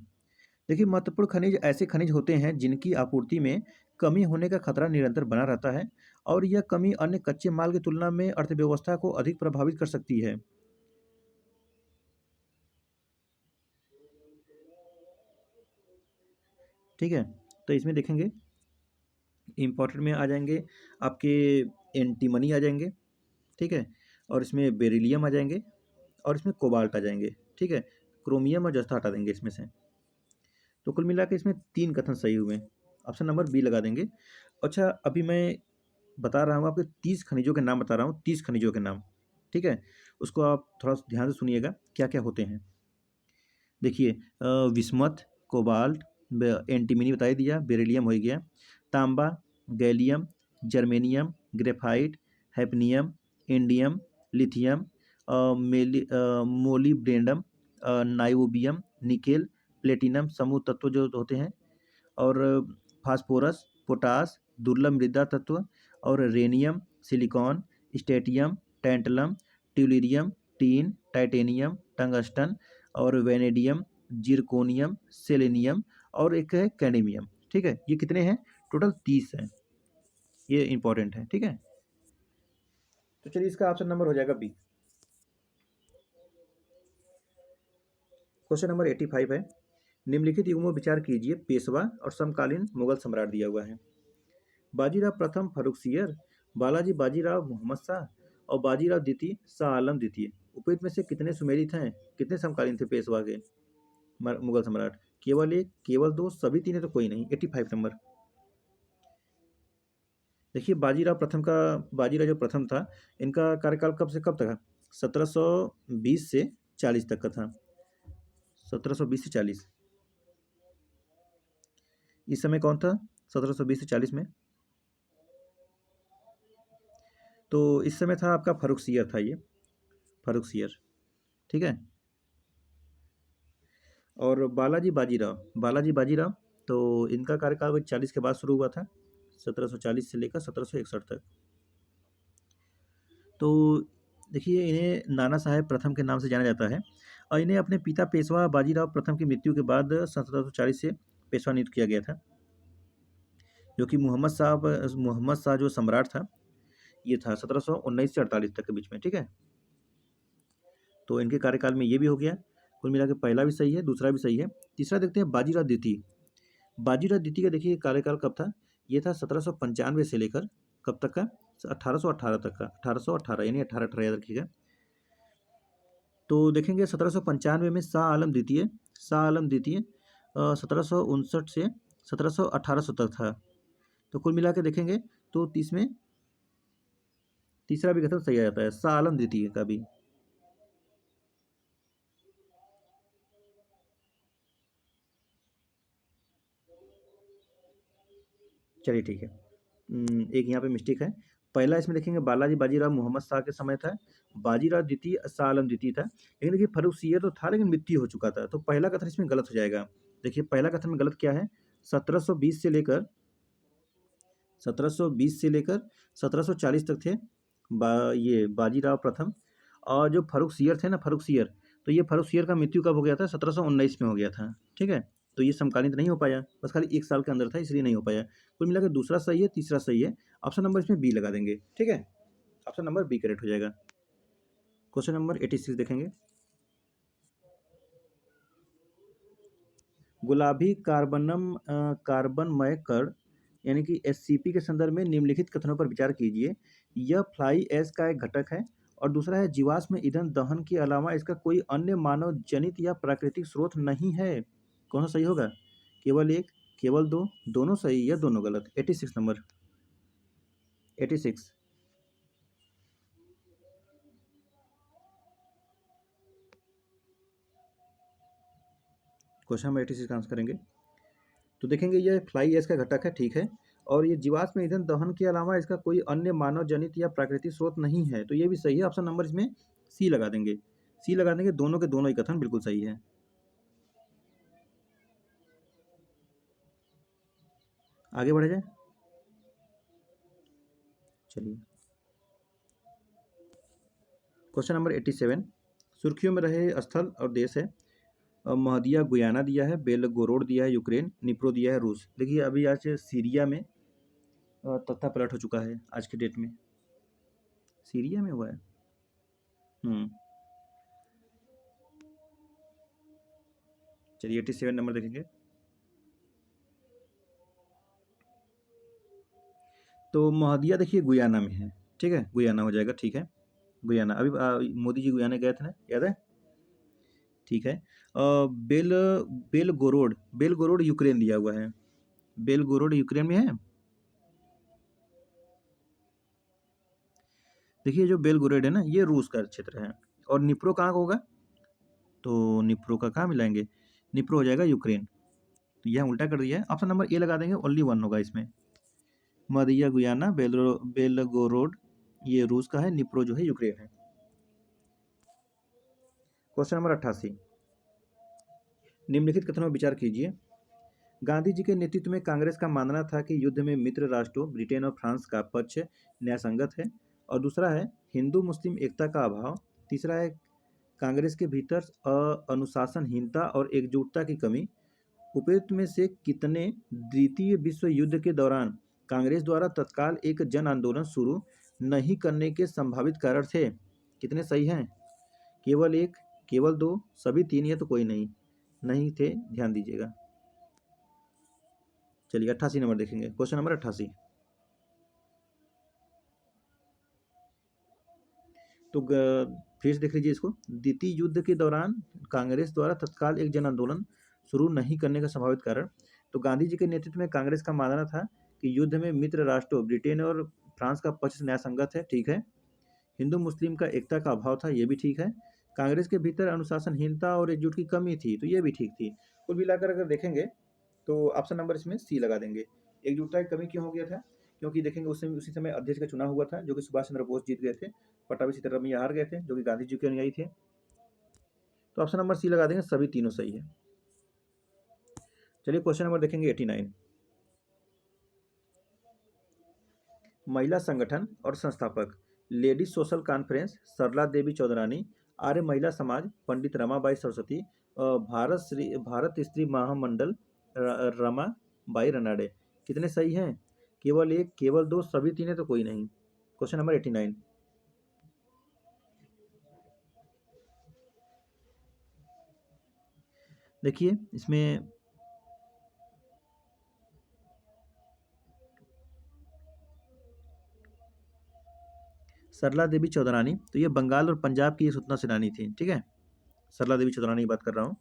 [SPEAKER 1] देखिए, महत्वपूर्ण खनिज ऐसे खनिज होते हैं जिनकी आपूर्ति में कमी होने का खतरा निरंतर बना रहता है और यह कमी अन्य कच्चे माल की तुलना में अर्थव्यवस्था को अधिक प्रभावित कर सकती है। ठीक है, तो इसमें देखेंगे इम्पोर्टेंट में आ जाएंगे आपके एंटीमनी आ जाएंगे। ठीक है, और इसमें बेरिलियम आ जाएंगे और इसमें कोबाल्ट आ जाएंगे। ठीक है, क्रोमियम और जस्ता हटा देंगे इसमें से। तो कुल मिला के इसमें तीन कथन सही हुए। ऑप्शन नंबर बी लगा देंगे। अच्छा, अभी मैं बता रहा हूँ आपको 30 खनिजों के नाम बता रहा हूँ, 30 खनिजों के नाम। ठीक है, उसको आप थोड़ा ध्यान से सुनिएगा क्या क्या होते हैं। देखिए, विस्मथ, कोबाल्ट, एंटीमनी बता ही दिया, बेरिलियम हो ही गया, तांबा, gallium, germanium, graphite, hafnium, indium, lithium, molybdenum, niobium, nickel, platinum समूह तत्व जो होते हैं, और फास्फोरस, पोटास, दुर्लभ मृदा तत्व, और रेनियम, सिलिकॉन, स्टेटियम, tantalum, tellurium, tin, titanium, tungsten, और वेनेडियम, जिरकोनियम, सेलेनियम, और एक है कैडमियम। ठीक है, ये कितने हैं? टोटल 30 हैं। ये इंपॉर्टेंट है। ठीक है, तो चलिए इसका ऑप्शन नंबर हो जाएगा बी। क्वेश्चन नंबर 85 है। निम्नलिखित युगों में विचार कीजिए। पेशवा और समकालीन मुगल सम्राट दिया हुआ है। बाजीराव प्रथम फर्रुखसियर, बालाजी बाजीराव मोहम्मद शाह और बाजीराव द्वितीय शाह आलम द्वितीय। उपयुक्त में से कितने सुमेलित हैं? कितने समकालीन थे पेशवा के मुगल सम्राट? केवल एक, केवल दो, सभी तीन है तो कोई नहीं। 85 नंबर। देखिए, बाजीराव प्रथम का, बाजीराव जो प्रथम था, इनका कार्यकाल कब से कब तक था? 1720 से 40 तक का था। 1720 से 40। इस समय कौन था 1720 से 40 में? तो इस समय था आपका फर्रुखसियर था ये, फर्रुखसियर। ठीक है, और बालाजी बाजीराव तो इनका कार्यकाल वही 40 के बाद शुरू हुआ था, 1740 से लेकर 1761 तक। तो देखिए, इन्हें नाना साहेब प्रथम के नाम से जाना जाता है और इन्हें अपने पिता पेशवा बाजीराव प्रथम की मृत्यु के बाद 1740 से पेशवा नियुक्त किया गया था, जो कि मोहम्मद शाह जो सम्राट था, ये था 1719 से 48 तक के बीच में, ठीक है। तो इनके कार्यकाल में ये भी हो गया। कुल मिला के पहला भी सही है, दूसरा भी सही है। तीसरा देखते हैं बाजीराव द्वितीय। बाजीराव द्वितीय का देखिए कार्यकाल कब था, ये था 1795 से लेकर कब तक का, 1818 तक का, 1818 यानी 1818 याद रखिएगा। तो देखेंगे 1795 में शाह आलम द्वितीय 1759 से 1818 तक था। तो कुल मिला के देखेंगे तो इसमें तीसरा भी कथन सही आ जाता है, शाह आलम द्वितीय का भी। चलिए ठीक है। एक यहाँ पे मिस्टेक है। पहला इसमें देखेंगे बालाजी बाजीराव मोहम्मद शाह के समय था, बाजीराव द्वितीय शाह आलम द्वितीय था। लेकिन देखिए फर्रुखसियर तो था लेकिन मृत्यु हो चुका था, तो पहला कथन इसमें गलत हो जाएगा। देखिए पहला कथन में गलत क्या है, 1720 से लेकर 1740 तक थे ये बाजीराव प्रथम। और जो फर्रुखसियर थे ना, फर्रुखसियर, तो ये फर्रुखसियर का मृत्यु कब हो गया था, 1719 में हो गया था, ठीक है। तो ये समकालीन नहीं हो पाया, बस खाली 1 साल के अंदर था, इसलिए नहीं हो पाया। कुल मिलाकर दूसरा सही है, तीसरा सही है। ऑप्शन नंबर इसमें बी लगा देंगे, ठीक है। ऑप्शन नंबर बी करेक्ट हो जाएगा। क्वेश्चन नंबर 86 देखेंगे। गुलाबी कार्बनमय कण यानी कि एससीपी के संदर्भ में निम्नलिखित कथनों पर विचार कीजिए। यह फ्लाई ऐश का एक घटक है। और दूसरा है जीवाश्म ईंधन दहन के अलावा इसका कोई अन्य मानव जनित या प्राकृतिक स्रोत नहीं है। कौन सा सही होगा, केवल एक, केवल दो, दोनों सही या दोनों गलत। 86 नंबर, 86। क्वेश्चन नंबर 86 का आंसर करेंगे। तो देखेंगे यह फ्लाई ऐश का घटक है, ठीक है। और ये जीवाश्म ईंधन दहन के अलावा इसका कोई अन्य मानव जनित या प्राकृतिक स्रोत नहीं है, तो ये भी सही है। ऑप्शन नंबर इसमें सी लगा देंगे, सी लगा देंगे। दोनों के दोनों ही कथन बिल्कुल सही है। आगे बढ़े जाए, चलिए। क्वेश्चन नंबर 87, सुर्खियों में रहे स्थल और देश है। महदिया गुयाना दिया है, बेलगोरोड दिया है यूक्रेन, निप्रो दिया है रूस। देखिए अभी आज सीरिया में तख्ता पलट हो चुका है, आज के डेट में सीरिया में हुआ है। चलिए 87 नंबर देखेंगे। तो महदिया देखिए गुयाना में है, ठीक है, गुयाना हो जाएगा, ठीक है। गुयाना अभी मोदी जी गुयाना गए थे ना, याद है, ठीक है। बेलगोरोड यूक्रेन दिया हुआ है, बेलगोरोड यूक्रेन में है। देखिए जो बेलगोरोड है ना, ये रूस का क्षेत्र है। और निप्रो कहाँ का होगा, तो निप्रो का कहाँ मिलाएंगे, निप्रो हो जाएगा यूक्रेन। तो यह उल्टा कर दिया है। ऑप्शन नंबर ए लगा देंगे, ओनली वन होगा इसमें। मदिया गुयाना, बेलगोरोड ये रूस का है, निप्रो जो है यूक्रेन है। क्वेश्चन नंबर 88, निम्नलिखित कथनों पर विचार कीजिए। गांधी जी के नेतृत्व में कांग्रेस का मानना था कि युद्ध में मित्र राष्ट्रों ब्रिटेन और फ्रांस का पक्ष न्यायसंगत है। और दूसरा है हिंदू मुस्लिम एकता का अभाव। तीसरा है कांग्रेस के भीतर अनुशासनहीनता और एकजुटता की कमी। उपयुक्त में से कितने द्वितीय विश्व युद्ध के दौरान कांग्रेस द्वारा तत्काल एक जन आंदोलन शुरू नहीं करने के संभावित कारण थे। कितने सही हैं, केवल एक, केवल दो, सभी तीन, या तो कोई नहीं नहीं थे, ध्यान दीजिएगा। चलिए 88 नंबर देखेंगे। क्वेश्चन नंबर 88, तो फिर से देख लीजिए इसको। द्वितीय युद्ध के दौरान कांग्रेस द्वारा तत्काल एक जन आंदोलन शुरू नहीं करने का संभावित कारण। तो गांधी जी के नेतृत्व में कांग्रेस का मानना था कि युद्ध में मित्र राष्ट्रों ब्रिटेन और फ्रांस का पक्ष न्यायसंगत है, ठीक है। हिंदू मुस्लिम का एकता का अभाव था, ये भी ठीक है। कांग्रेस के भीतर अनुशासनहीनता और एकजुट की कमी थी, तो ये भी ठीक थी। कुल मिलाकर अगर देखेंगे तो ऑप्शन नंबर इसमें सी लगा देंगे। एकजुटता की कमी क्यों हो गया था, क्योंकि देखेंगे उसी समय अध्यक्ष का चुनाव हुआ था, जो कि सुभाष चंद्र बोस जीत गए थे। पट्टाभी सीतारामैया हार गए थे, जो कि गांधी जी के अनुयायी थे। तो ऑप्शन नंबर सी लगा देंगे, सभी तीनों सही है। चलिए क्वेश्चन नंबर देखेंगे 89। महिला संगठन और संस्थापक लेडीज सोशल कॉन्फ्रेंस सरला देवी चौधरानी, आर्य महिला समाज पंडित रमाबाई सरस्वती, भारत स्त्री महामंडल रमाबाई रनाडे। कितने सही हैं? केवल एक, केवल दो, सभी तीन है तो कोई नहीं। Question number 89। देखिए इसमें सरला देवी चौधरानी, तो ये बंगाल और पंजाब की ये स्वतंत्रता सेनानी थी, ठीक है। सरला देवी चौधरानी की बात कर रहा हूँ।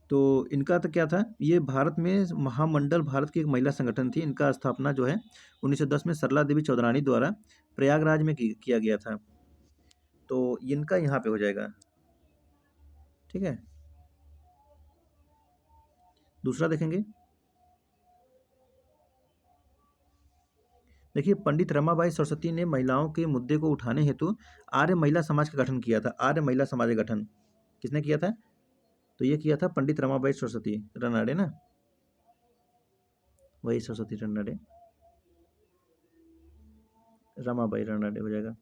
[SPEAKER 1] तो इनका तो क्या था, ये भारत में महामंडल भारत की एक महिला संगठन थी। इनका स्थापना जो है 1910 में सरला देवी चौधरानी द्वारा प्रयागराज में किया गया था। तो इनका यहाँ पे हो जाएगा, ठीक है। दूसरा देखेंगे, देखिए पंडित रमाबाई सरस्वती ने महिलाओं के मुद्दे को उठाने हेतु आर्य महिला समाज का गठन किया था। आर्य महिला समाज का गठन किसने किया था? तो ये किया था पंडित रमाबाई सरस्वती रनाडे ना, वही सरस्वती रनाडे, रमाबाई रनाडे हो जाएगा।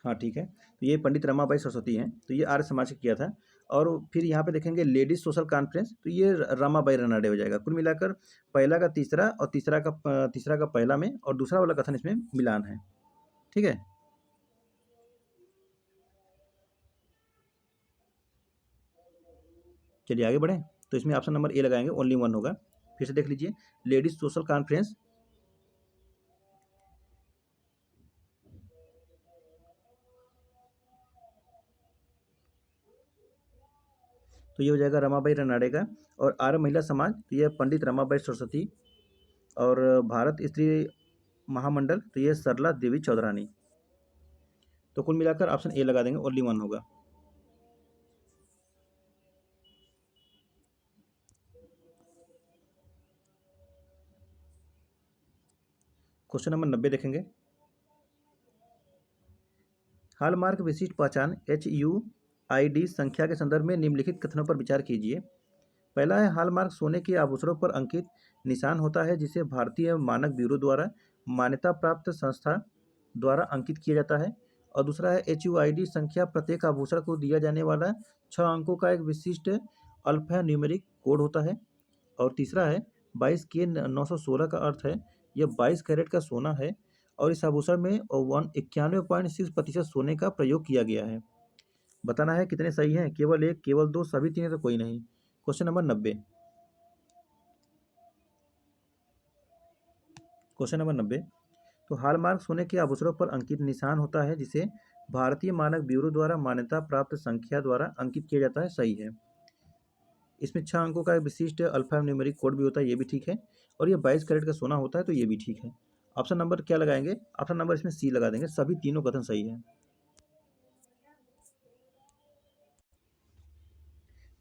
[SPEAKER 1] हाँ ठीक है, तो ये पंडित रमाबाई सरस्वती हैं, तो ये आर्य समाज का किया था। और फिर यहाँ पे देखेंगे लेडीज सोशल कॉन्फ्रेंस, तो ये रमाबाई रनाडे हो जाएगा। कुल मिलाकर पहला का तीसरा और तीसरा का पहला में और दूसरा वाला कथन इसमें मिलान है, ठीक है। चलिए आगे बढ़ें, तो इसमें ऑप्शन नंबर ए लगाएंगे, ओनली वन होगा। फिर से देख लीजिए, लेडीज सोशल कॉन्फ्रेंस, तो ये हो जाएगा रमाबाई रनाडे का। और आर्य महिला समाज, तो ये पंडित रमाबाई सरस्वती। और भारत स्त्री महामंडल, तो ये सरला देवी चौधरानी। तो कुल मिलाकर ऑप्शन ए लगा देंगे, ओनली वन होगा। क्वेश्चन नंबर 90 देखेंगे। हॉलमार्क विशिष्ट पहचान HUID संख्या के संदर्भ में निम्नलिखित कथनों पर विचार कीजिए। पहला है, हॉलमार्क सोने के आभूषणों पर अंकित निशान होता है जिसे भारतीय मानक ब्यूरो द्वारा मान्यता प्राप्त संस्था द्वारा अंकित किया जाता है। और दूसरा है, HUID संख्या प्रत्येक आभूषण को दिया जाने वाला 6 अंकों का एक विशिष्ट अल्फा न्यूमेरिक कोड होता है। और तीसरा है, 22K916 का अर्थ है यह 22 कैरेट का सोना है और इस आभूषण में 91.6% सोने का प्रयोग किया गया है। बताना है कितने सही हैं, केवल एक, केवल दो, सभी तीन है तो कोई नहीं। Question number 90। क्वेश्चन नंबर 90, तो हॉलमार्क सोने के आभूषणों पर अंकित निशान होता है जिसे भारतीय मानक ब्यूरो द्वारा मान्यता प्राप्त संख्या द्वारा अंकित किया जाता है, सही है। इसमें 6 अंकों का एक विशिष्ट अल्फा न्यूमेरिक कोड भी होता है, ये भी ठीक है। और ये 22 कैरेट का सोना होता है, तो ये भी ठीक है। ऑप्शन नंबर क्या लगाएंगे? ऑप्शन नंबर इसमें सी लगा देंगे, सभी तीनों कथन सही है।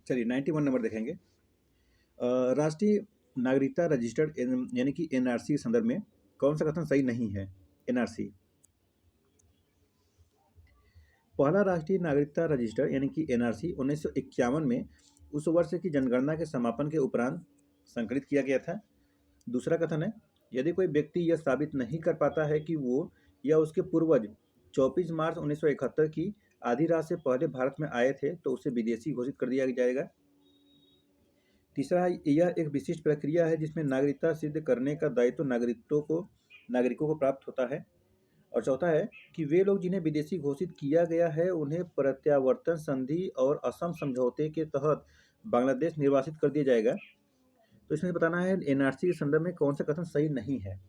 [SPEAKER 1] चलिए 91 नंबर देखेंगे। राष्ट्रीय नागरिकता रजिस्टर्ड यानी कि NRC के संदर्भ में कौन सा कथन सही नहीं है? NRC, पहला राष्ट्रीय नागरिकता रजिस्टर यानी कि NRC 1951 में उस वर्ष की जनगणना के समापन के उपरांत संकलित किया गया था। दूसरा कथन है, यदि कोई व्यक्ति यह साबित नहीं कर पाता है कि वो या उसके पूर्वज 24 मार्च 1971 की आधी रात से पहले भारत में आए थे तो उसे विदेशी घोषित कर दिया जाएगा। तीसरा है, यह एक विशिष्ट प्रक्रिया है जिसमें नागरिकता सिद्ध करने का दायित्व नागरिकों को प्राप्त होता है। और चौथा है कि वे लोग जिन्हें विदेशी घोषित किया गया है उन्हें प्रत्यावर्तन संधि और असम समझौते के तहत बांग्लादेश निर्वासित कर दिया जाएगा। तो इसमें बताना है NRC के संदर्भ में कौन सा कथन सही नहीं है।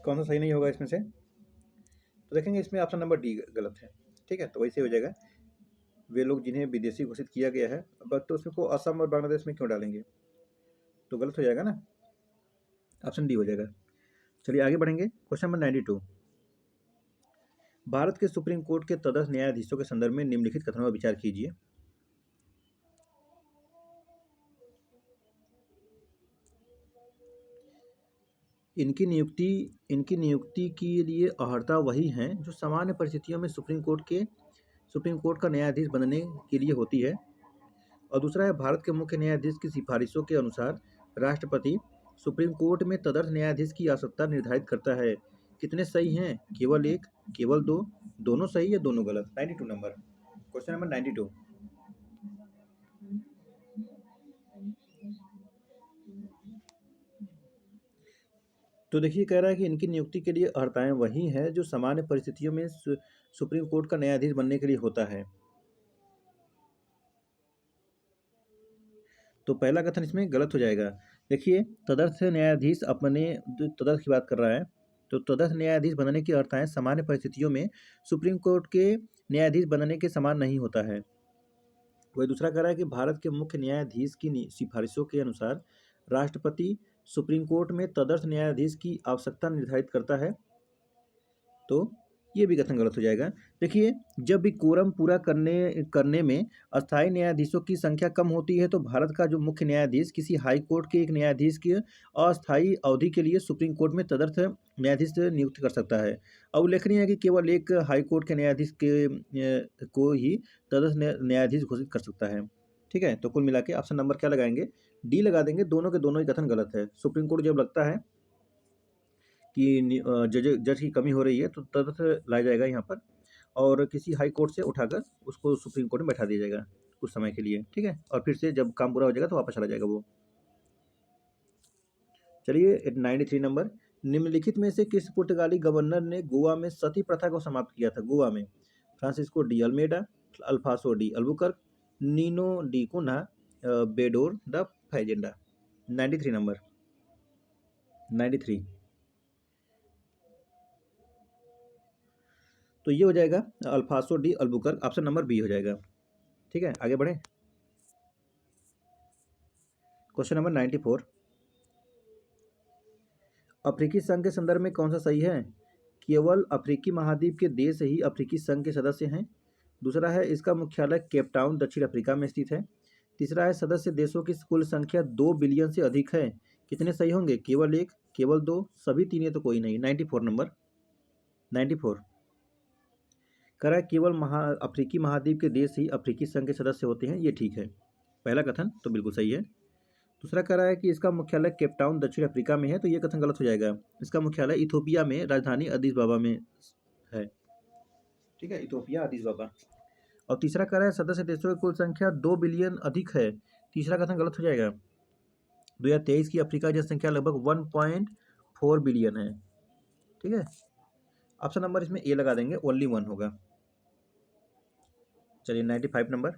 [SPEAKER 1] कौन सा सही नहीं होगा इसमें से? तो देखेंगे इसमें ऑप्शन नंबर डी गलत है, ठीक है। तो वैसे हो जाएगा, वे लोग जिन्हें विदेशी घोषित किया गया है, बट तो उसमें को असम और बांग्लादेश में क्यों डालेंगे? तो गलत हो जाएगा ना, ऑप्शन डी हो जाएगा। चलिए आगे बढ़ेंगे, क्वेश्चन नंबर 92। भारत के सुप्रीम कोर्ट के तदस्थ न्यायाधीशों के संदर्भ में निम्नलिखित कथनों पर विचार कीजिए। इनकी नियुक्ति के लिए अहर्ता वही हैं जो सामान्य परिस्थितियों में सुप्रीम कोर्ट का न्यायाधीश बनने के लिए होती है। और दूसरा है, भारत के मुख्य न्यायाधीश की सिफारिशों के अनुसार राष्ट्रपति सुप्रीम कोर्ट में तदर्थ न्यायाधीश की आवश्यकता निर्धारित करता है। कितने सही हैं? केवल एक, केवल दो, दोनों सही या दोनों गलत? 92 नंबर, क्वेश्चन नंबर 92। तो देखिए, कह रहा है कि इनकी नियुक्ति के लिए अर्हताएं वही हैं जो सामान्य परिस्थितियों में सुप्रीम कोर्ट का न्यायाधीश बनने के लिए होता है। तो पहला कथन इसमें गलत हो जाएगा। देखिए, तदर्थ न्यायाधीश अपने जो तदर्थ की बात कर रहा है, तो तदर्थ न्यायाधीश बनने की अर्हताएं सामान्य परिस्थितियों में सुप्रीम कोर्ट के न्यायाधीश बनने के समान नहीं होता है। वही दूसरा कह रहा है कि भारत के मुख्य न्यायाधीश की सिफारिशों के अनुसार राष्ट्रपति सुप्रीम कोर्ट में तदर्थ न्यायाधीश की आवश्यकता निर्धारित करता है। तो ये भी कथन गलत हो जाएगा। देखिए, जब भी कोरम पूरा करने में अस्थायी न्यायाधीशों की संख्या कम होती है तो भारत का जो मुख्य न्यायाधीश किसी हाई कोर्ट के एक न्यायाधीश की अस्थायी अवधि के लिए सुप्रीम कोर्ट में तदर्थ न्यायाधीश नियुक्त कर सकता है। और उल्लेखनीय है कि केवल एक हाई कोर्ट के न्यायाधीश को ही तदर्थ न्यायाधीश घोषित कर सकता है। ठीक है, तो कुल मिला के ऑप्शन नंबर क्या लगाएंगे? डी लगा देंगे। दोनों के दोनों ही कथन गलत है। सुप्रीम कोर्ट जब लगता है कि जज की कमी हो रही है तो तदर्थ लाया जाएगा यहाँ पर, और किसी हाई कोर्ट से उठाकर उसको सुप्रीम कोर्ट में बैठा दिया जाएगा कुछ समय के लिए। ठीक है, और फिर से जब काम पूरा हो जाएगा तो वापस चला जाएगा वो। चलिए 93 नंबर, निम्नलिखित में से किस पुर्तगाली गवर्नर ने गोवा में सती प्रथा को समाप्त किया था? गोवा में फ्रांसिस्को डी अल्मेडा, अल्फासो de Albuquerque, Nuno de Cunha, बेडोर द फैजेंडा। 93 नंबर, 93। तो ये हो जाएगा अल्फासो de Albuquerque, option number B हो जाएगा। ठीक है, आगे बढ़े। क्वेश्चन नंबर 94, अफ्रीकी संघ के संदर्भ में कौन सा सही है? केवल अफ्रीकी महाद्वीप के देश ही अफ्रीकी संघ के सदस्य हैं। दूसरा है, इसका मुख्यालय केप टाउन दक्षिण अफ्रीका में स्थित है। तीसरा है, सदस्य देशों की कुल संख्या 2 बिलियन से अधिक है। कितने सही होंगे? केवल एक, केवल दो, सभी तीन या तो कोई नहीं। 94 नंबर, 94 कह रहा है केवल अफ्रीकी महाद्वीप के देश ही अफ्रीकी संघ के सदस्य होते हैं। ये ठीक है, पहला कथन तो बिल्कुल सही है। दूसरा कह रहा है कि इसका मुख्यालय केप टाउन दक्षिण अफ्रीका में है। तो ये कथन गलत हो जाएगा। इसका मुख्यालय इथोपिया में, राजधानी अदीस बाबा में है। ठीक है, इथोपिया अदीस बाबा। और तीसरा कह रहा है सदस्य देशों की कुल संख्या 2 बिलियन अधिक है। तीसरा कथन गलत हो जाएगा। 2023 की अफ्रीका जनसंख्या लगभग 1.4 बिलियन है। ठीक है, ऑप्शन नंबर इसमें ए लगा देंगे, ओनली 1 होगा। चलिए 95 नंबर,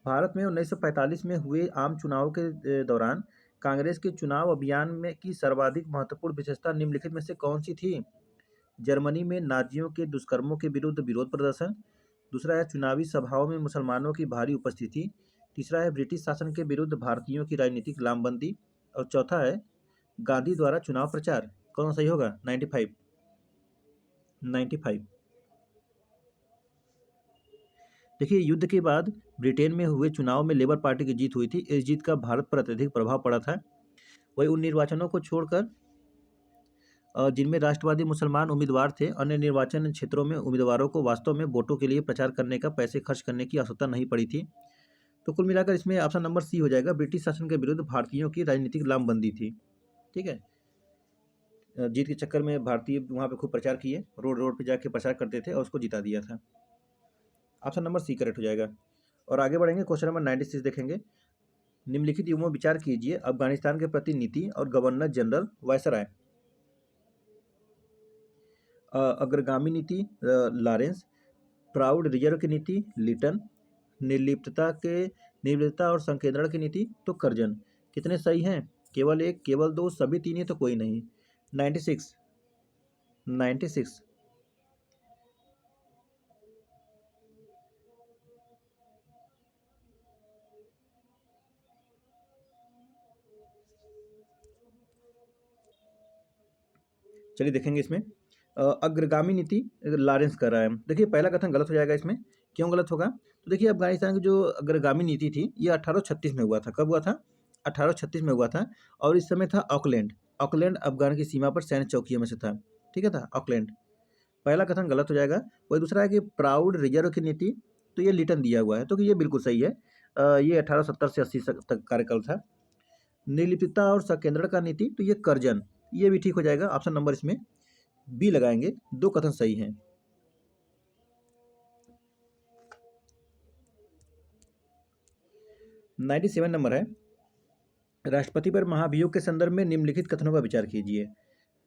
[SPEAKER 1] भारत में 1945 में हुए आम चुनाव के दौरान कांग्रेस के चुनाव अभियान में की सर्वाधिक महत्वपूर्ण विशेषता निम्नलिखित में से कौन सी थी? जर्मनी में नाजियों के दुष्कर्मों के विरुद्ध विरोध प्रदर्शन। दूसरा है, चुनावी सभाओं में मुसलमानों की भारी उपस्थिति। तीसरा है, ब्रिटिश शासन के विरुद्ध भारतीयों की राजनीतिक लामबंदी। और चौथा है, गांधी द्वारा चुनाव प्रचार। कौन सही होगा? 95, 95। देखिए, युद्ध के बाद ब्रिटेन में हुए चुनाव में लेबर पार्टी की जीत हुई थी। इस जीत का भारत पर अत्यधिक प्रभाव पड़ा था। वही उन निर्वाचनों को छोड़कर जिनमें राष्ट्रवादी मुसलमान उम्मीदवार थे, अन्य निर्वाचन क्षेत्रों में उम्मीदवारों को वास्तव में वोटों के लिए प्रचार करने का पैसे खर्च करने की आवश्यकता नहीं पड़ी थी। तो कुल मिलाकर इसमें ऑप्शन नंबर सी हो जाएगा, ब्रिटिश शासन के विरुद्ध भारतीयों की राजनीतिक लामबंदी थी। ठीक है, जीत के चक्कर में भारतीय वहाँ पे खूब प्रचार किए, रोड रोड पे जाके प्रचार करते थे और उसको जिता दिया था। ऑप्शन नंबर सी करेक्ट हो जाएगा। और आगे बढ़ेंगे, क्वेश्चन नंबर 96 देखेंगे। निम्नलिखित युग्मों विचार कीजिए, अफगानिस्तान के प्रति नीति और गवर्नर जनरल वायसराय। अग्रगामी नीति लॉरेंस, प्राउड रिजर्व की नीति लिटन, निर्लिप्तता और संकेंद्रण की नीति तो कर्जन। कितने सही हैं? केवल एक, केवल दो, सभी तीन है तो कोई नहीं। 96, 96। चलिए देखेंगे इसमें अग्रगामी नीति लॉरेंस कर रहा है। देखिए, पहला कथन गलत हो जाएगा इसमें। क्यों गलत होगा? तो देखिए अफ़गानिस्तान की जो अग्रगामी नीति थी, ये 1836 में हुआ था। कब हुआ था? 1836 में हुआ था और इस समय था ऑकलैंड। ऑकलैंड अफ़गान की सीमा पर सैन्य चौकियों में से था। ठीक है था? ऑकलैंड। पहला कथन गलत हो जाएगा। वही दूसरा है कि प्राउड रिजर्व की नीति, तो ये लिटन दिया हुआ है, तो ये बिल्कुल सही है। ये 1870 से 80 तक कार्यकाल था। निर्लिप्तता और संकेंद्रण का नीति, तो ये कर्जन, ये भी ठीक हो जाएगा। ऑप्शन नंबर इसमें बी लगाएंगे। 2 कथन सही हैं। 97 नंबर है, राष्ट्रपति पर महाभियोग के संदर्भ में निम्नलिखित कथनों पर विचार कीजिए।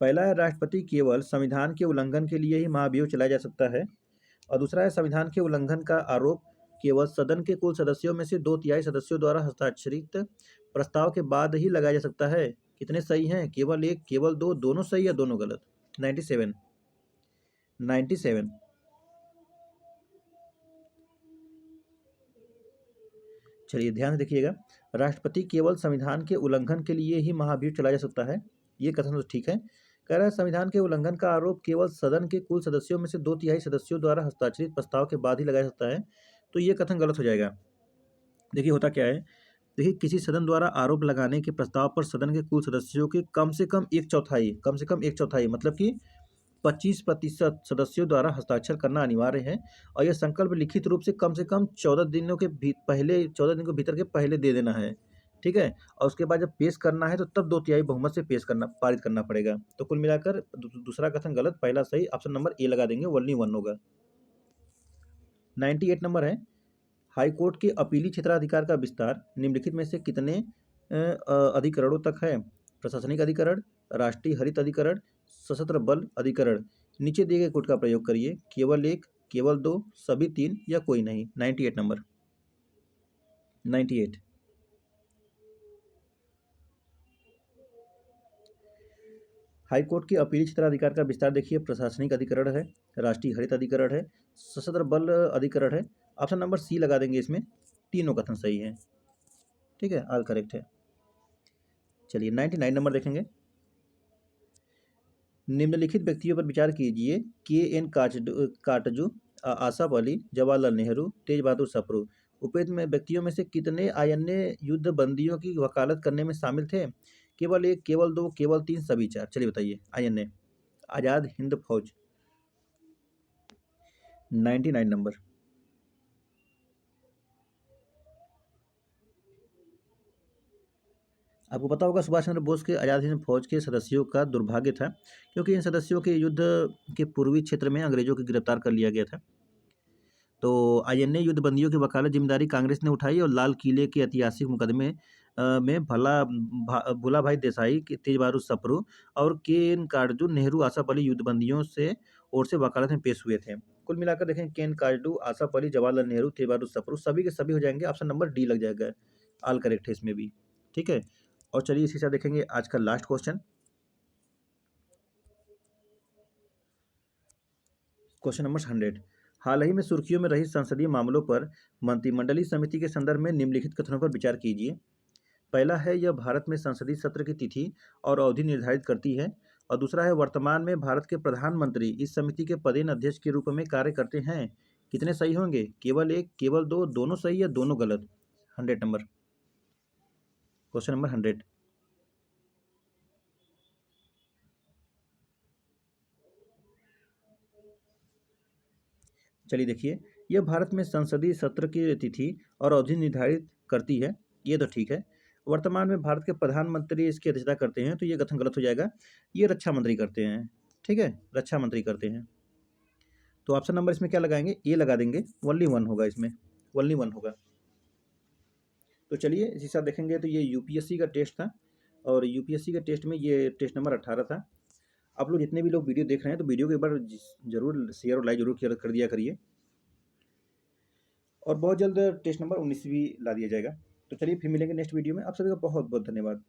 [SPEAKER 1] पहला है, राष्ट्रपति केवल संविधान के उल्लंघन के लिए ही महाभियोग चलाया जा सकता है। और दूसरा है, संविधान के उल्लंघन का आरोप केवल सदन के कुल सदस्यों में से 2/3 सदस्यों द्वारा हस्ताक्षरित प्रस्ताव के बाद ही लगाया जा सकता है। कितने सही हैं? केवल 1, केवल 2, दोनों सही या दोनों गलत? 97। 97। चलिए ध्यान से देखिएगा। राष्ट्रपति केवल संविधान के उल्लंघन के लिए ही महाभियोग चलाया जा सकता है, ये कथन तो ठीक है। कह रहा है संविधान के उल्लंघन का आरोप केवल सदन के कुल सदस्यों में से 2/3 सदस्यों द्वारा हस्ताक्षरित प्रस्ताव के बाद ही लगाया जा सकता है, तो ये कथन गलत हो जाएगा। देखिए होता क्या है, देखिए किसी सदन द्वारा आरोप लगाने के प्रस्ताव पर सदन के कुल सदस्यों के कम से कम एक चौथाई मतलब कि 25% सदस्यों द्वारा हस्ताक्षर करना अनिवार्य है और यह संकल्प लिखित रूप से कम 14 दिनों के पहले 14 दिन के भीतर के पहले दे देना है। ठीक है? और उसके बाद जब पेश करना है तो तब 2/3 बहुमत से पारित करना पड़ेगा। तो कुल मिलाकर दूसरा कथन गलत, पहला सही। ऑप्शन नंबर ए लगा देंगे, ओनली 1 होगा। 98 नंबर है, हाईकोर्ट के अपीली क्षेत्राधिकार का विस्तार निम्नलिखित में से कितने अधिकरणों तक है? प्रशासनिक अधिकरण, राष्ट्रीय हरित अधिकरण, सशस्त्र बल अधिकरण। नीचे दिए गए कोड का प्रयोग करिए। केवल 1, केवल 2, सभी 3 या कोई नहीं। 98 नंबर। 98। हाईकोर्ट के अपीली क्षेत्राधिकार का विस्तार देखिए, प्रशासनिक अधिकरण है, राष्ट्रीय हरित अधिकरण है, सशस्त्र बल अधिकरण है। ऑप्शन नंबर सी लगा देंगे इसमें। तीनों कथन सही है। ठीक है, ऑल करेक्ट है। चलिए 99 नंबर देखेंगे। निम्नलिखित व्यक्तियों पर विचार कीजिए। के.एन. काटजू, आसफ अली, जवाहरलाल नेहरू, तेज बहादुर सप्रू। उपरोक्त में व्यक्तियों में से कितने आईएनए युद्ध बंदियों की वकालत करने में शामिल थे? केवल 1, केवल 2, केवल 3, सभी 4। चलिए बताइए। आईएनए आज़ाद हिंद फौज। 99 नंबर। आपको पता होगा सुभाष चंद्र बोस के आज़ाद हिंद फौज के सदस्यों का दुर्भाग्य था, क्योंकि इन सदस्यों के युद्ध के पूर्वी क्षेत्र में अंग्रेजों को गिरफ्तार कर लिया गया था। तो आईएनए युद्धबंदियों की वकालत जिम्मेदारी कांग्रेस ने उठाई और लाल किले के ऐतिहासिक मुकदमे में भूला भाई देसाई, तेज बहादुर सप्रू और के.एन. काटजू, नेहरू, आसफ अली युद्धबंदियों से ओर से वकालत में पेश हुए थे। कुल मिलाकर देखें, के.एन. काटजू, आसफ अली, जवाहरलाल नेहरू, तेज बहादुर सप्रू सभी के सभी हो जाएंगे। ऑप्शन नंबर डी लग जाएगा, ऑल करेक्ट है इसमें भी। ठीक है, और चलिए इसी के साथ देखेंगे आज का लास्ट क्वेश्चन। Question number 100। हाल ही में सुर्खियों में रही संसदीय मामलों पर मंत्रिमंडलीय समिति के संदर्भ में निम्नलिखित कथनों पर विचार कीजिए। पहला है, यह भारत में संसदीय सत्र की तिथि और अवधि निर्धारित करती है। और दूसरा है, वर्तमान में भारत के प्रधानमंत्री इस समिति के पदेन अध्यक्ष के रूप में कार्य करते हैं। कितने सही होंगे? केवल 1, केवल 2, दोनों सही या दोनों गलत? 100 नंबर। Question number 100। चलिए देखिए, यह भारत में संसदीय सत्र की तिथि और अवधि निर्धारित करती है, ये तो ठीक है। वर्तमान में भारत के प्रधानमंत्री इसकी अध्यक्षता करते हैं, तो ये कथन गलत हो जाएगा। ये रक्षा मंत्री करते हैं। ठीक है, रक्षा मंत्री करते हैं। तो ऑप्शन नंबर इसमें क्या लगाएंगे? ए लगा देंगे, ओनली 1 होगा इसमें, ओनली 1 होगा। तो चलिए इसी साथ देखेंगे, तो ये यूपीएससी का टेस्ट था और यूपीएससी के टेस्ट में ये टेस्ट नंबर 18 था। आप लोग जितने भी लोग वीडियो देख रहे हैं, तो वीडियो को एक बार जरूर शेयर और लाइक जरूर कर दिया करिए, और बहुत जल्द टेस्ट नंबर 19 भी ला दिया जाएगा। तो चलिए फिर मिलेंगे नेक्स्ट वीडियो में। आप सभी का बहुत बहुत धन्यवाद।